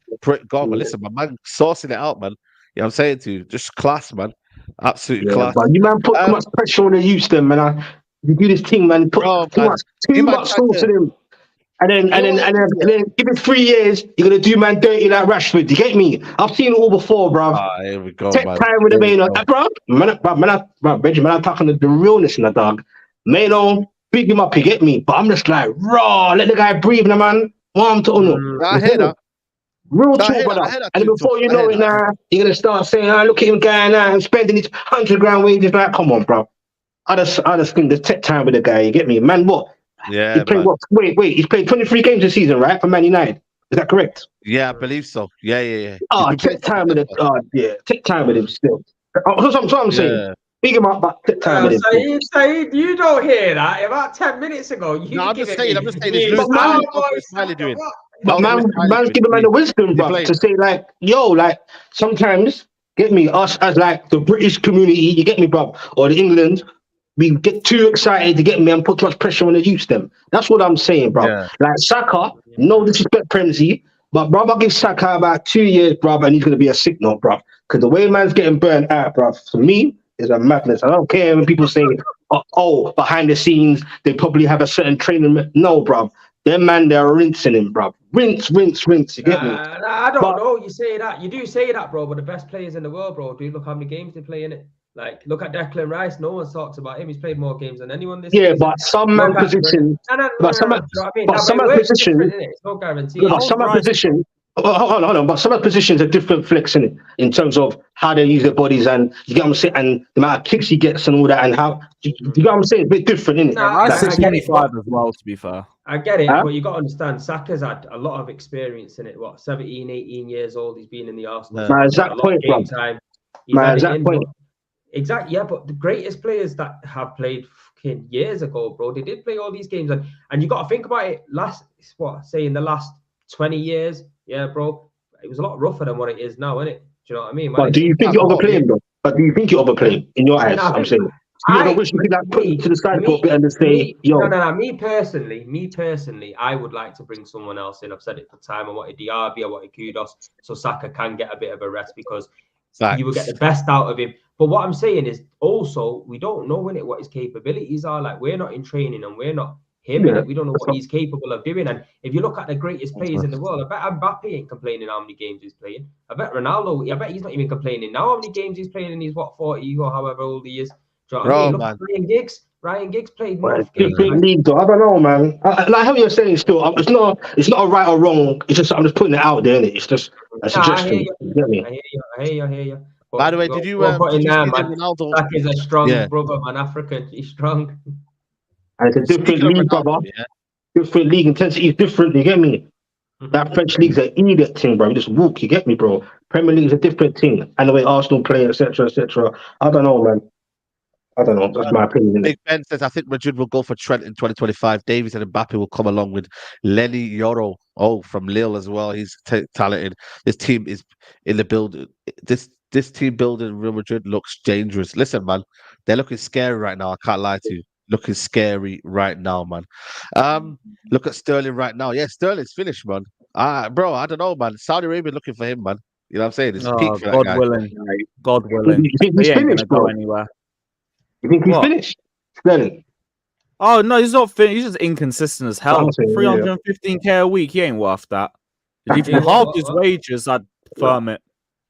God, man, listen, man, sourcing it out, man. Yeah, I'm saying to you, just class, man, absolute Yeah, class. but you man put too much pressure on the youth, them man. You do this thing, man. Put Bro, too man, much you man sauce tried to to- them, and then You know what it is, and then give it 3 years. You're gonna do man dirty like Rashford. You get me? I've seen it all before, bro. Here we go, Take man. time with the Here we man, go. bro. Benjamin, I'm talking the realness in the dog. Mano, big him up. You get me? But I'm just like raw. Let the guy breathe, nah, man. Want to know? I hear that. Real I talk, hear that. brother. I hear that. And too, before Tom. you I know hear it, that. now you're gonna start saying, look at him going out and spending his 100 grand wages. Like, come on, bro. I just think there's tech time with the guy. You get me, man? What? Yeah, He played man. what? Wait. He's played 23 games this season, right? For Man United. Is that correct? Yeah, I believe so. Yeah. He's Oh, been playing take time with since it. Oh, yeah. Take time with him still. That's what I'm saying. Yeah. Big him up, but take time with him. Saeed, you don't hear that. About 10 minutes ago, you No, I'm just saying. I'm just saying. It's you Lewis But man- Smiley. How's Lewis Smiley doing? But How's Lewis Smiley man's doing? giving man the wisdom, He bro, played. to say like, yo, like sometimes get me us as like the British community, you get me, bro, or the England, we get too excited to get me and put too much pressure on the youth. Them. That's what I'm saying, bro. Yeah. Like Saka, no disrespect, Premsy, but bro, I give Saka about 2 years, bro, and he's gonna be a signal, bro. Because the way man's getting burnt out, bro, for me is a madness. I don't care when people say, oh, behind the scenes they probably have a certain training. No, bro. Them man, they're rinsing him, bro. Rinse. You get me? I don't know. You say that. You do say that, bro. But the best players in the world, bro, do look how many games they play in it. Like, look at Declan Rice. No one talks about him. He's played more games than anyone this season. But some man position. But some position. It's no guarantee. But some position. Hold on. But some positions are different flex in it in terms of how they use their bodies and you get what I'm saying, and the amount of kicks he gets and all that, and how you get what I'm saying. It's a bit different, isn't it? Rice is 25 as well, to be fair. I get it, but you got to understand, Saka's had a lot of experience in it. 17, 18 years old. He's been in the Arsenal. My exact point, bro. My exact point. Exactly, yeah, but the greatest players that have played fucking years ago, bro, they did play all these games, and you got to think about it. In the last 20 years, yeah, bro, it was a lot rougher than what it is now, isn't it? Do you know what I mean? But do you think you overplay him, though? But do you think you overplay him in your eyes? I'm saying. I wish you could like put him to the side for a bit and just say, yo. No. Me personally, I would like to bring someone else in. I've said it for time. I wanted Diaby, I wanted Kudos, so Saka can get a bit of a rest because you will get the best out of him. But what I'm saying is also we don't know what his capabilities are. Like, we're not in training and we're not him. Yeah, we don't know what he's capable of doing. And if you look at the greatest players in the world, I bet Mbappe ain't complaining how many games he's playing. I bet Ronaldo, I bet he's not even complaining now how many games he's playing, and he's 40 or however old he is. Do you know what I mean? Look at Ryan Giggs played more games. League, though. I don't know, man. Like how you're saying, still, it's not a right or wrong. It's just I'm just putting it out there, innit? It's just a suggestion. I hear you. By the way, did you see Ronaldo? Zach is a strong brother, man. African, he's strong. And it's a different league, brother. Different league intensity is different. You get me? That French league's an idiot thing, bro. You just walk. You get me, bro? Premier League is a different thing, and the way Arsenal play, etc., etc. I don't know, man. I don't know. That's my opinion. Big Ben says, I think Madrid will go for Trent in 2025. Davies and Mbappe will come along with Lenny Yoro. From Lille as well. He's talented. This team is in the build. This team building Real Madrid looks dangerous. Listen, man, they're looking scary right now. I can't lie to you. Looking scary right now, man. Look at Sterling right now. Yeah, Sterling's finished, man. Bro, I don't know, man. Saudi Arabia looking for him, man. You know what I'm saying? It's peak for God that guy. willing. God willing. You think he's finished, go anywhere. You think he's finished? Sterling. Oh no, he's not finished. He's just inconsistent as hell. 315k a week. He ain't worth that. If he halved his wages, I'd firm it.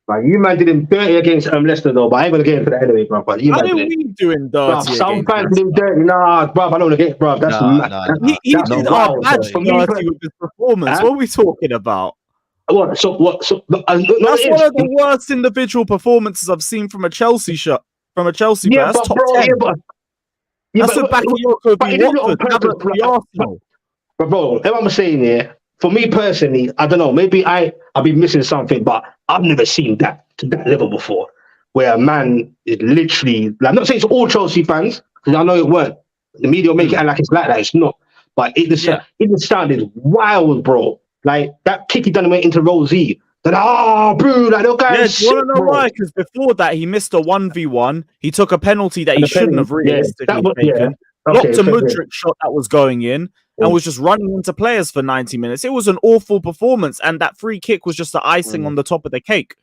Like, you man did him dirty against Leicester though, but I ain't gonna get into that anyway, bro. But you man did we doing dirty? Some fans did him dirty. Nah, bro, I don't want to get, bro. That's he did our badge dirty with his performance. What are we talking about? What? So that's one of the worst individual performances I've seen from a Chelsea shot. From a Chelsea player. That's top 10. That's the back of Watford. But bro, what I'm saying here, for me personally, I don't know, maybe I've been missing something, but I've never seen that to that level before, where a man is literally, like, I'm not saying it's all Chelsea fans, because I know it weren't. The media will make it like it's like that. It's not. But it just sounded wild, bro. Like that kick he done went into Rosie. Bro, like that guy. Yeah, do you want to know why? Because before that, he missed a 1v1. He took a penalty that he shouldn't have realistically taken. Blocked a Mudryk shot that was going in. and was just running into players for 90 minutes. It was an awful performance, and that free kick was just the icing on the top of the cake.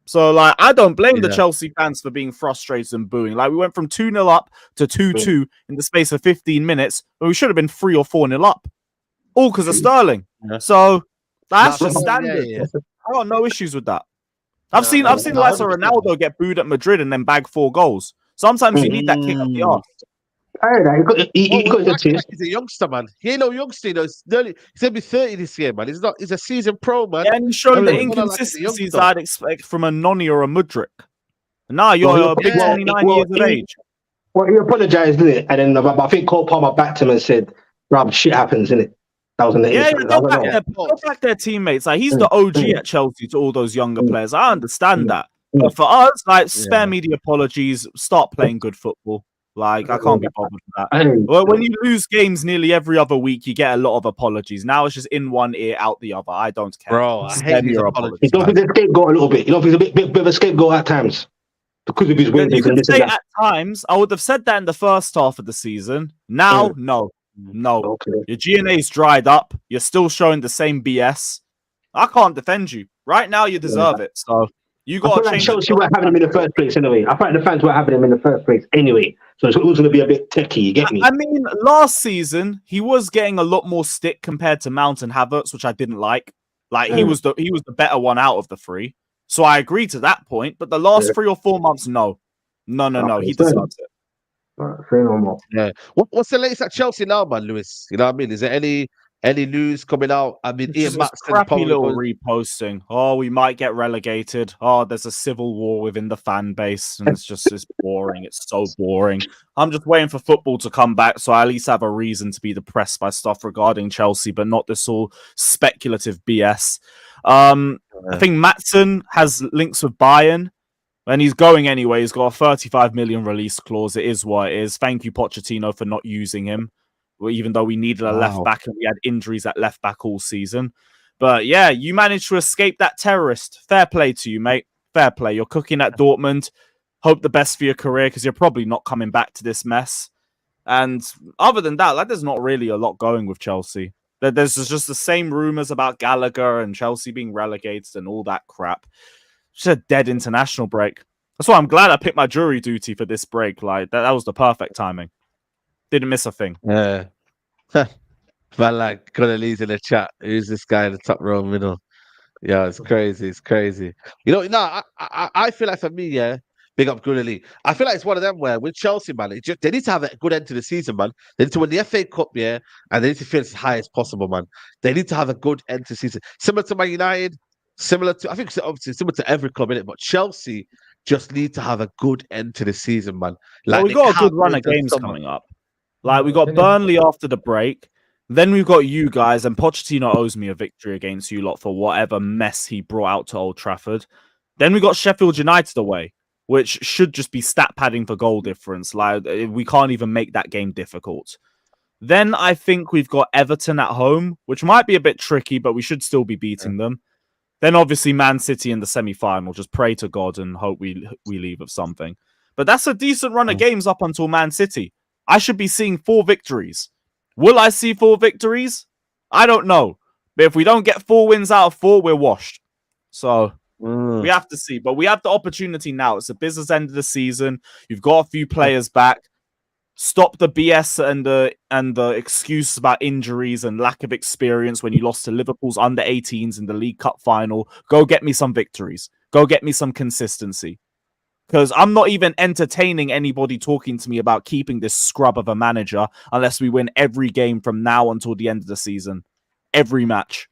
So, like, I don't blame the Chelsea fans for being frustrated and booing. Like, we went from 2-0 up to 2-2 in the space of 15 minutes, but we should have been 3 or 4-0 up. All because of Sterling. So, that's just standard. I got no issues with that. I've seen the likes of Ronaldo get booed at Madrid and then bag 4 goals. Sometimes you need that kick up the arse. He's a youngster, man. He ain't no youngster. He's going to be 30 this year, man. He's a seasoned pro, man. Yeah, and he's shown the inconsistencies I'd expect from a Noni or a Mudryk. Nah, you're a big 29 years of age. Well, he apologized, didn't it? And then I think Cole Palmer backed him and said, "Rob, shit happens, innit?" That was in the go back their teammates. Like, he's the OG at Chelsea to all those younger players. I understand that. But for us, like, spare me the apologies. Start playing good football. Like, I can't be bothered with that. Well, when you lose games nearly every other week, you get a lot of apologies. Now it's just in one ear, out the other. I don't care. Bro, I hate your apologies. You don't think the scapegoat a little bit? You don't think he's a bit of a scapegoat at times? Because of his wins. You can say at times. I would have said that in the first half of the season. Now, no. Okay. Your GNA's dried up. You're still showing the same BS. I can't defend you. Right now, you deserve it. So you got to change. Chelsea were having him in the first place anyway. I thought the fans were having him in the first place anyway. So it's always going to be a bit techie. You get me? I mean, last season he was getting a lot more stick compared to Mount and Havertz, which I didn't like. Like he was the better one out of the 3. So I agree to that point. But the last 3 or 4 months, no. He deserves it. Say no more. Yeah. What's the latest at Chelsea now, man, Lewis? You know what I mean? Is there any news coming out? I mean, Ian Maatsen, crappy little reposting. Oh, we might get relegated. Oh, there's a civil war within the fan base, and it's boring. It's so boring. I'm just waiting for football to come back, so I at least have a reason to be depressed by stuff regarding Chelsea, but not this all speculative BS. I think Maatsen has links with Bayern. And he's going anyway. He's got a 35 million release clause. It is what it is. Thank you, Pochettino, for not using him, even though we needed a left back and we had injuries at left back all season. But yeah, you managed to escape that terrorist. Fair play to you, mate. Fair play. You're cooking at Dortmund. Hope the best for your career because you're probably not coming back to this mess. And other than that, like, there's not really a lot going with Chelsea. There's just the same rumors about Gallagher and Chelsea being relegated and all that crap. Just a dead international break. That's why I'm glad I picked my jury duty for this break. Like that was the perfect timing. Didn't miss a thing. Yeah. Man, like, Connolly's in the chat. Who's this guy in the top row middle? Yeah, it's crazy. It's crazy. You know, no, I feel like for me, yeah, big up Connolly. I feel like it's one of them where with Chelsea, man, they need to have a good end to the season, man. They need to win the FA Cup, yeah, and they need to finish as high as possible, man. They need to have a good end to the season. Similar to Man United. Similar to, I think, obviously similar to every club in it, but Chelsea just need to have a good end to the season, man. Like, we got a good run of games coming up. Like, we got Burnley after the break. Then we've got you guys, and Pochettino owes me a victory against you lot for whatever mess he brought out to Old Trafford. Then we got Sheffield United away, which should just be stat padding for goal difference. Like, we can't even make that game difficult. Then I think we've got Everton at home, which might be a bit tricky, but we should still be beating them. Then obviously Man City in the semi-final. Just pray to God and hope we leave with something. But that's a decent run of games up until Man City. I should be seeing 4 victories. Will I see 4 victories? I don't know. But if we don't get 4 wins out of 4, we're washed. So we have to see. But we have the opportunity now. It's the business end of the season. You've got a few players back. Stop the BS and the excuse about injuries and lack of experience when you lost to Liverpool's under-18s in the League Cup final. Go get me some victories. Go get me some consistency. Because I'm not even entertaining anybody talking to me about keeping this scrub of a manager unless we win every game from now until the end of the season. Every match.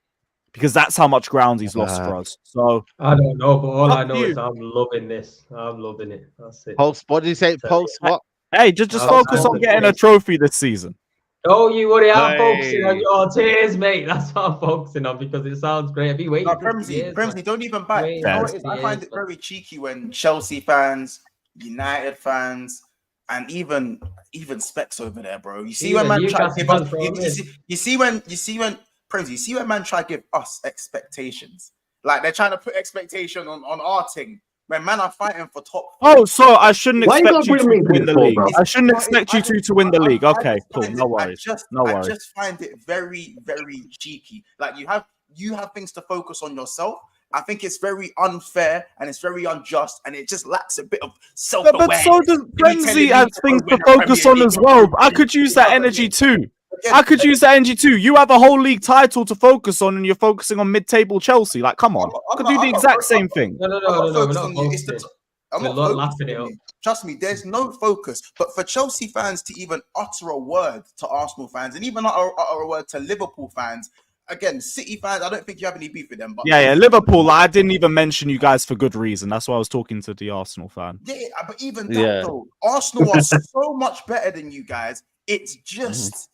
Because that's how much ground he's lost for us. So I don't know, but all I know is I'm loving this. I'm loving it. That's it. Post, what did you say? Post what? Hey, just focus on getting a trophy this season. Oh, you worry, I'm focusing on your tears, mate. That's what I'm focusing on because it sounds great. I've been waiting for years. Bremsley, don't even back. You know what it is? I find it very cheeky when Chelsea fans, United fans, and even Specs over there, bro. You see when man try to give us, you see when Bremsley, you see when man try to give us expectations. Like they're trying to put expectation on our thing. when man are fighting for top. Oh, so I shouldn't Why you expect gotta you bring to me into win this the for, league. bro? I shouldn't No, expect I you just- to win the league. I Okay, just cool. find No it- worries. No I worries. just find it very, very cheeky. Like you have things to focus on yourself. I think it's very unfair and it's very unjust, and it just lacks a bit of self-awareness. But so does Frenzy has things to focus on as well. I could use that energy too. I could use that energy too. You have a whole league title to focus on, and you're focusing on mid-table Chelsea. Like, come on, I could do the exact same thing. No, I'm not we're focused not on you. It's the focusing. I'm We're not not focused laughing it on up. you. Trust me, there's no focus. But for Chelsea fans to even utter a word to Arsenal fans, and even utter a word to Liverpool fans, again, City fans, I don't think you have any beef with them. But Yeah, Liverpool. I didn't even mention you guys for good reason. That's why I was talking to the Arsenal fan. yeah, but even that Yeah. though, Arsenal are so much better than you guys. It's just,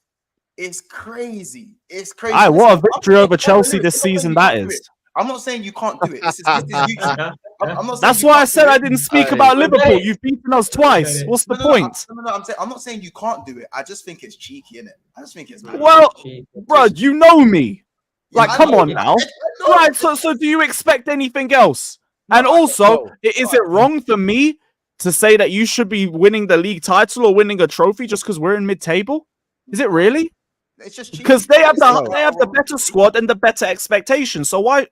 it's crazy. It's crazy. Aye, what a Listen, victory over Chelsea listen, this season that is. I'm not saying you can't do it. This is YouTube. I'm not saying That's you why I can't said do I it. didn't speak Aye. about Liverpool. You've beaten us twice. What's the point? No, I'm not saying you can't do it. I just think it's cheeky, innit? I just think it's mad. Well, bro, you know me. Like, I come know on it. now. I know Right, it. so do you expect anything else? No, And I also, don't know. is it wrong for me to say that you should be winning the league title or winning a trophy just because we're in mid-table? Is it really? It's just cheeky. Because they have It's not the wrong. better squad and the better expectations. So why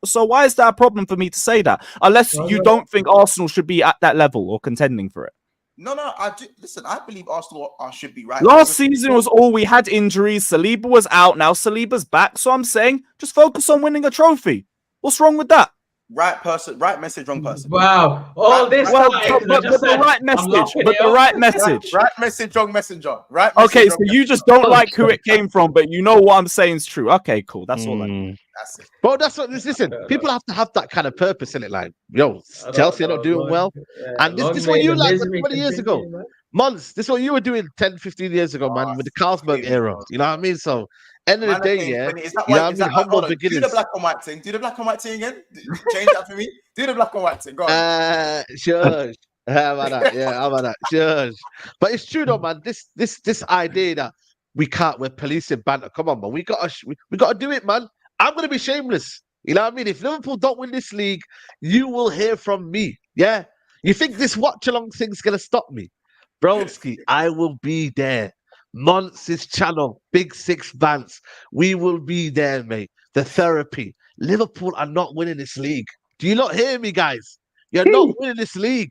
is that a problem for me to say that? Unless Well, you no. don't think Arsenal should be at that level or contending for it. No, I do. Listen, I believe Arsenal should be right. Last season was all we had injuries. Saliba was out. Now Saliba's back. So I'm saying just focus on winning a trophy. What's wrong with that? right person, right message, wrong person. Wow, all this Well, time, 'cause I but just the said, right I'm message. locking But it the up. right message. Right message, wrong messenger. Right message, Okay, wrong so you just messenger. don't like who it came from, but you know what I'm saying is true. Okay, cool. That's all I need. That's it. Bro, that's what. Listen, people have to have that kind of purpose in it. Like, yo, Chelsea are not doing well. And this is what you like 20 years ago. Months, this is what you were doing 10, 15 years ago, man, with the Carlsberg era. You know what I mean? So, end of the day, yeah. Is that You know why? what I mean? Humble Hold on, do beginnings. the black and white thing. Do the black and white thing again. Change that for me. Do the black and white thing. Go on. Shush. How about that? Yeah, how about that? Shush. But it's true though, man. This idea that we're policing banter. Come on, man. We gotta do it, man. I'm gonna be shameless. You know what I mean? If Liverpool don't win this league, you will hear from me. Yeah. You think this watch along thing's gonna stop me? Broski, I will be there. Monts' channel, Big Six Vance. We will be there, mate. The therapy. Liverpool are not winning this league. Do you not hear me, guys? You're not winning this league.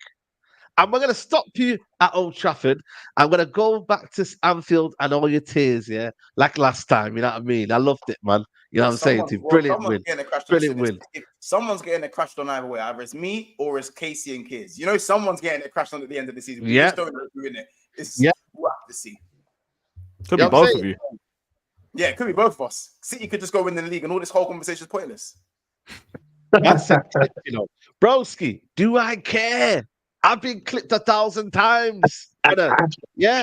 And we're going to stop you at Old Trafford. I'm going to go back to Anfield and all your tears, yeah? Like last time, you know what I mean? I loved it, man. You know what I'm saying to you? Brilliant win. Brilliant win. Someone's getting it crashed on either way. Either it's me or it's Casey and Kids. You know, someone's getting it crashed on at the end of the season. We just don't know who in it. We'll have to see. Could be both of you. Yeah, it could be both of us. City could just go win the league and all this whole conversation is pointless. That's it, you know. Broski, do I care? I've been clipped 1,000 times. Yeah,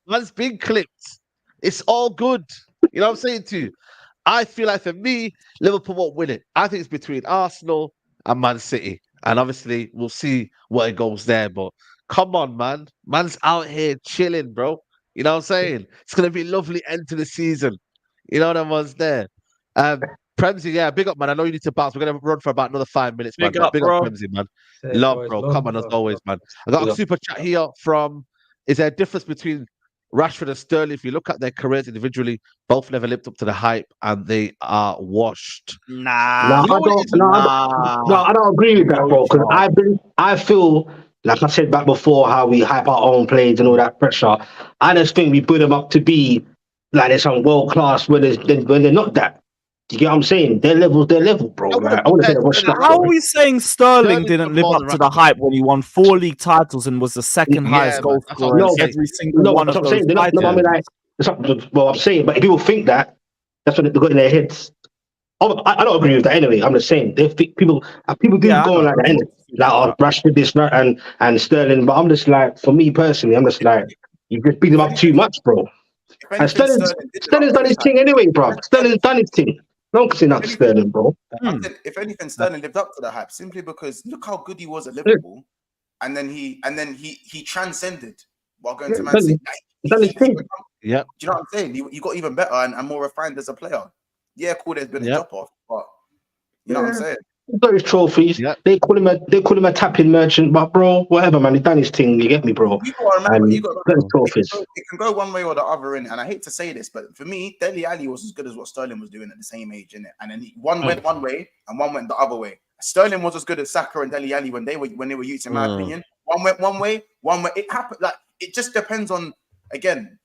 man's been clipped. It's all good. You know what I'm saying to you? I feel like for me, Liverpool won't win it. I think it's between Arsenal and Man City. And obviously, we'll see what it goes there. But come on, man. Man's out here chilling, bro. You know what I'm saying? It's going to be a lovely end to the season. You know what one's there. Premsy, yeah, big up, man. I know you need to bounce. We're going to run for about another 5 minutes, man. Big up, big bro. up, Premsy, man. Love, bro. Come on, as always, man. I got a super chat here from, is there a difference between Rashford and Sterling? If you look at their careers individually, both never lived up to the hype and they are washed. Nah. I don't agree with that, bro. Because I feel, like I said back before, how we hype our own plays and all that pressure. I just think we put them up to be like they're some world class when they're not that. Do you get what I'm saying? Their level, bro. Like, I want to say that. How are we saying Sterling didn't live up to the hype when he won 4 league titles and was the second highest goal scorer in every single one of those titles? Well, I'm saying, but if people think that, that's what they've got in their heads. I don't agree with that anyway. I'm just saying, people do go on like that, like Rashford this and Sterling, but I'm just like, for me personally, I'm just like, you just beat them up too much, bro. And Sterling's done his thing anyway, bro. Sterling's done his thing. Don't say nothing, Sterling, bro. If anything, Sterling lived up to the hype simply because look how good he was at Liverpool, and then he transcended while going to Man City. Done his thing. Yeah. Do you know what I'm saying? He got even better and more refined as a player. Yeah, cool. There's been a drop off, but you know what I'm saying. He's got his trophies. Yep. They call him a tapping merchant, but bro, whatever, man. He done his thing. You get me, bro? You gotta remember, And got his trophies. it can go one way or the other in. And I hate to say this, but for me, Dele Alli was as good as what Sterling was doing at the same age, innit? And then one went one way and one went the other way. Sterling was as good as Saka and Dele Alli when they were youths, in my opinion. One went one way, one way. It happened. Like, it just depends on, again,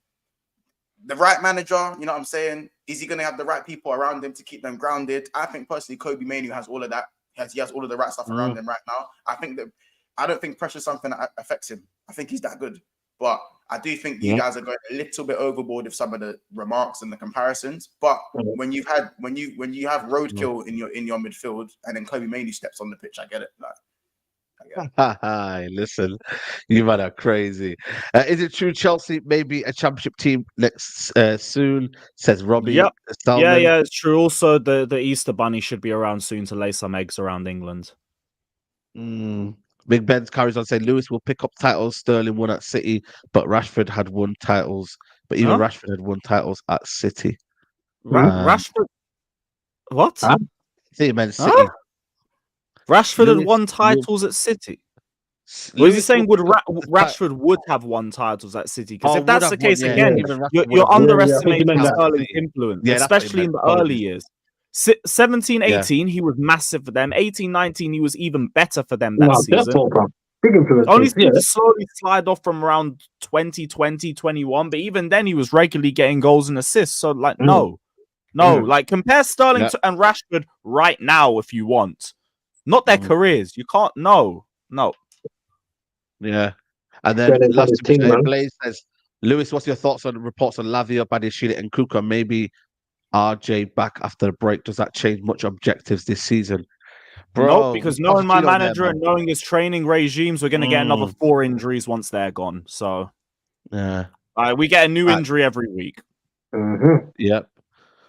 the right manager. You know what I'm saying? Is he going to have the right people around him to keep them grounded? I think personally, Kobe Mainoo has all of that. He has all of the right stuff around him right now. I don't think pressure is something that affects him. I think he's that good. But I do think you guys are going a little bit overboard with some of the remarks and the comparisons. But when you have roadkill in your midfield and then Kobe Mainoo steps on the pitch, I get it. Listen, you man are crazy. Is it true Chelsea may be a championship team next soon? Says Robbie. Yep. Salman. Yeah, it's true. Also, the Easter Bunny should be around soon to lay some eggs around England. Big Ben carries on saying Lewis will pick up titles. Sterling won at City, but Rashford had won titles. But even Rashford had won titles at City. Rashford? What? I think he meant City. Rashford had won titles at City. Was he saying Rashford would have won titles at City? Because if that's the case, again, you're underestimating Sterling's influence, especially in the early years. 17-18, he was massive for them. 18-19, he was even better for them that season. Big influence. Only seemed to slowly slide off from around 2020, 21, but even then he was regularly getting goals and assists. So, like, no. Like, compare Sterling and Rashford right now if you want. Not their careers. You can't. No. Yeah. And then last Blaze says, Lewis, what's your thoughts on reports on Lavia, Badiashile, and Kuka? Maybe RJ back after the break. Does that change much objectives this season? Bro, no, because knowing my manager and knowing his training regimes, we're going to get another 4 injuries once they're gone. So, we get a new injury every week. Yep.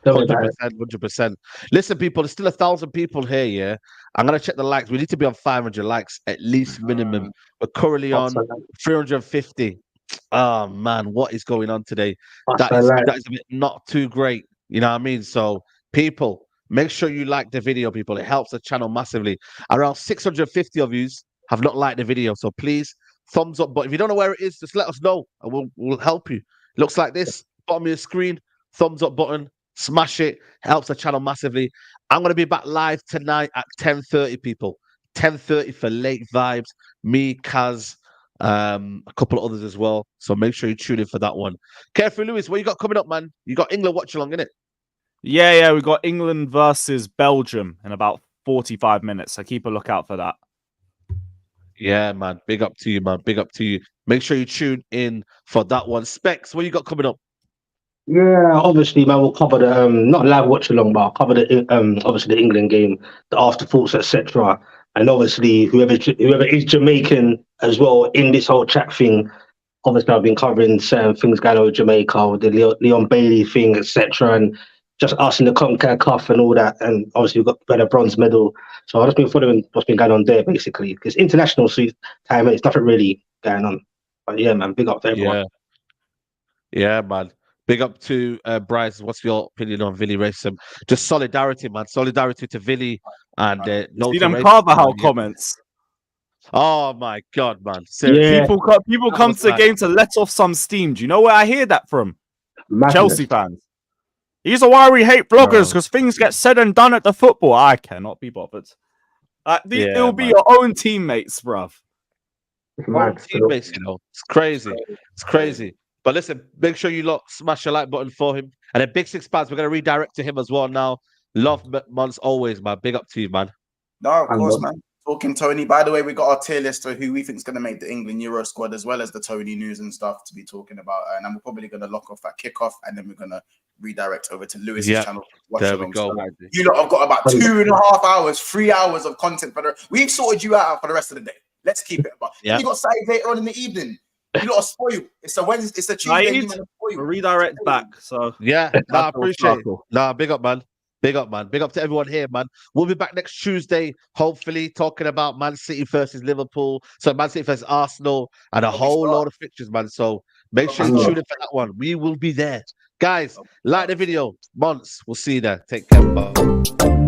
100%. Listen, people, there's still 1,000 people here, yeah? I'm going to check the likes. We need to be on 500 likes, at least minimum. We're currently on 350. Oh, man, what is going on today? That is a bit not too great. You know what I mean? So, people, make sure you like the video, people. It helps the channel massively. Around 650 of you have not liked the video. So, please, thumbs up. But if you don't know where it is, just let us know and we'll help you. It looks like this. Bottom of your screen, thumbs up button. Smash it. Helps the channel massively. I'm going to be back live tonight at 10:30, people. 10:30 for Late Vibes. Me, Kaz, a couple of others as well. So make sure you tune in for that one. Careful, Lewis. What you got coming up, man? You got England watch along, innit? Yeah. We got England versus Belgium in about 45 minutes. So keep a lookout for that. Yeah, man. Big up to you, man. Big up to you. Make sure you tune in for that one. Specs, what you got coming up? Yeah, obviously, man, we'll cover the not live watch along, but I'll cover the obviously the England game, the afterthoughts, etc. And obviously, whoever is Jamaican as well in this whole chat thing. Obviously, I've been covering certain things going on with Jamaica, with the Leon Bailey thing, etc. And just us in the CONCACAF and all that. And obviously, we got a bronze medal. So I've just been following what's been going on there, basically. Because international time, it's nothing really going on. But yeah, man, big up to everyone. Yeah, man. Big up to Bryce. What's your opinion on Villy racism? Just solidarity, man. Solidarity to Villy and no see to them racism, Carvajal comments. Oh my god, man! Yeah. People come to the game to let off some steam. Do you know where I hear that from? Madness. Chelsea fans. These are why we hate bloggers, because things get said and done at the football. I cannot be bothered. It'll be your own teammates, bruv. Own teammates, you know. It's crazy. It's crazy. But listen, make sure you smash the like button for him. And then Big Six Pads, we're going to redirect to him as well now. Love months always, man. Big up to you, man. No, of course, man. Talking Tony. By the way, we got our tier list of who we think is going to make the England Euro squad, as well as the Tony news and stuff to be talking about. And then we're probably going to lock off that kickoff, and then we're going to redirect over to Lewis's channel. There we go. You lot have got about 2.5 hours, 3 hours of content for we've sorted you out for the rest of the day. Let's keep it. But you got side later on in the evening. You lot are spoiled. It's a Wednesday. It's a Tuesday. Redirect back. So I appreciate it. Big up, man. Big up, man. Big up to everyone here, man. We'll be back next Tuesday, hopefully, talking about Man City versus Liverpool. So Man City versus Arsenal and a whole load of fixtures, man. So make sure you tune in for that one. We will be there. Guys, like the video. Months. We'll see you there. Take care. Bye.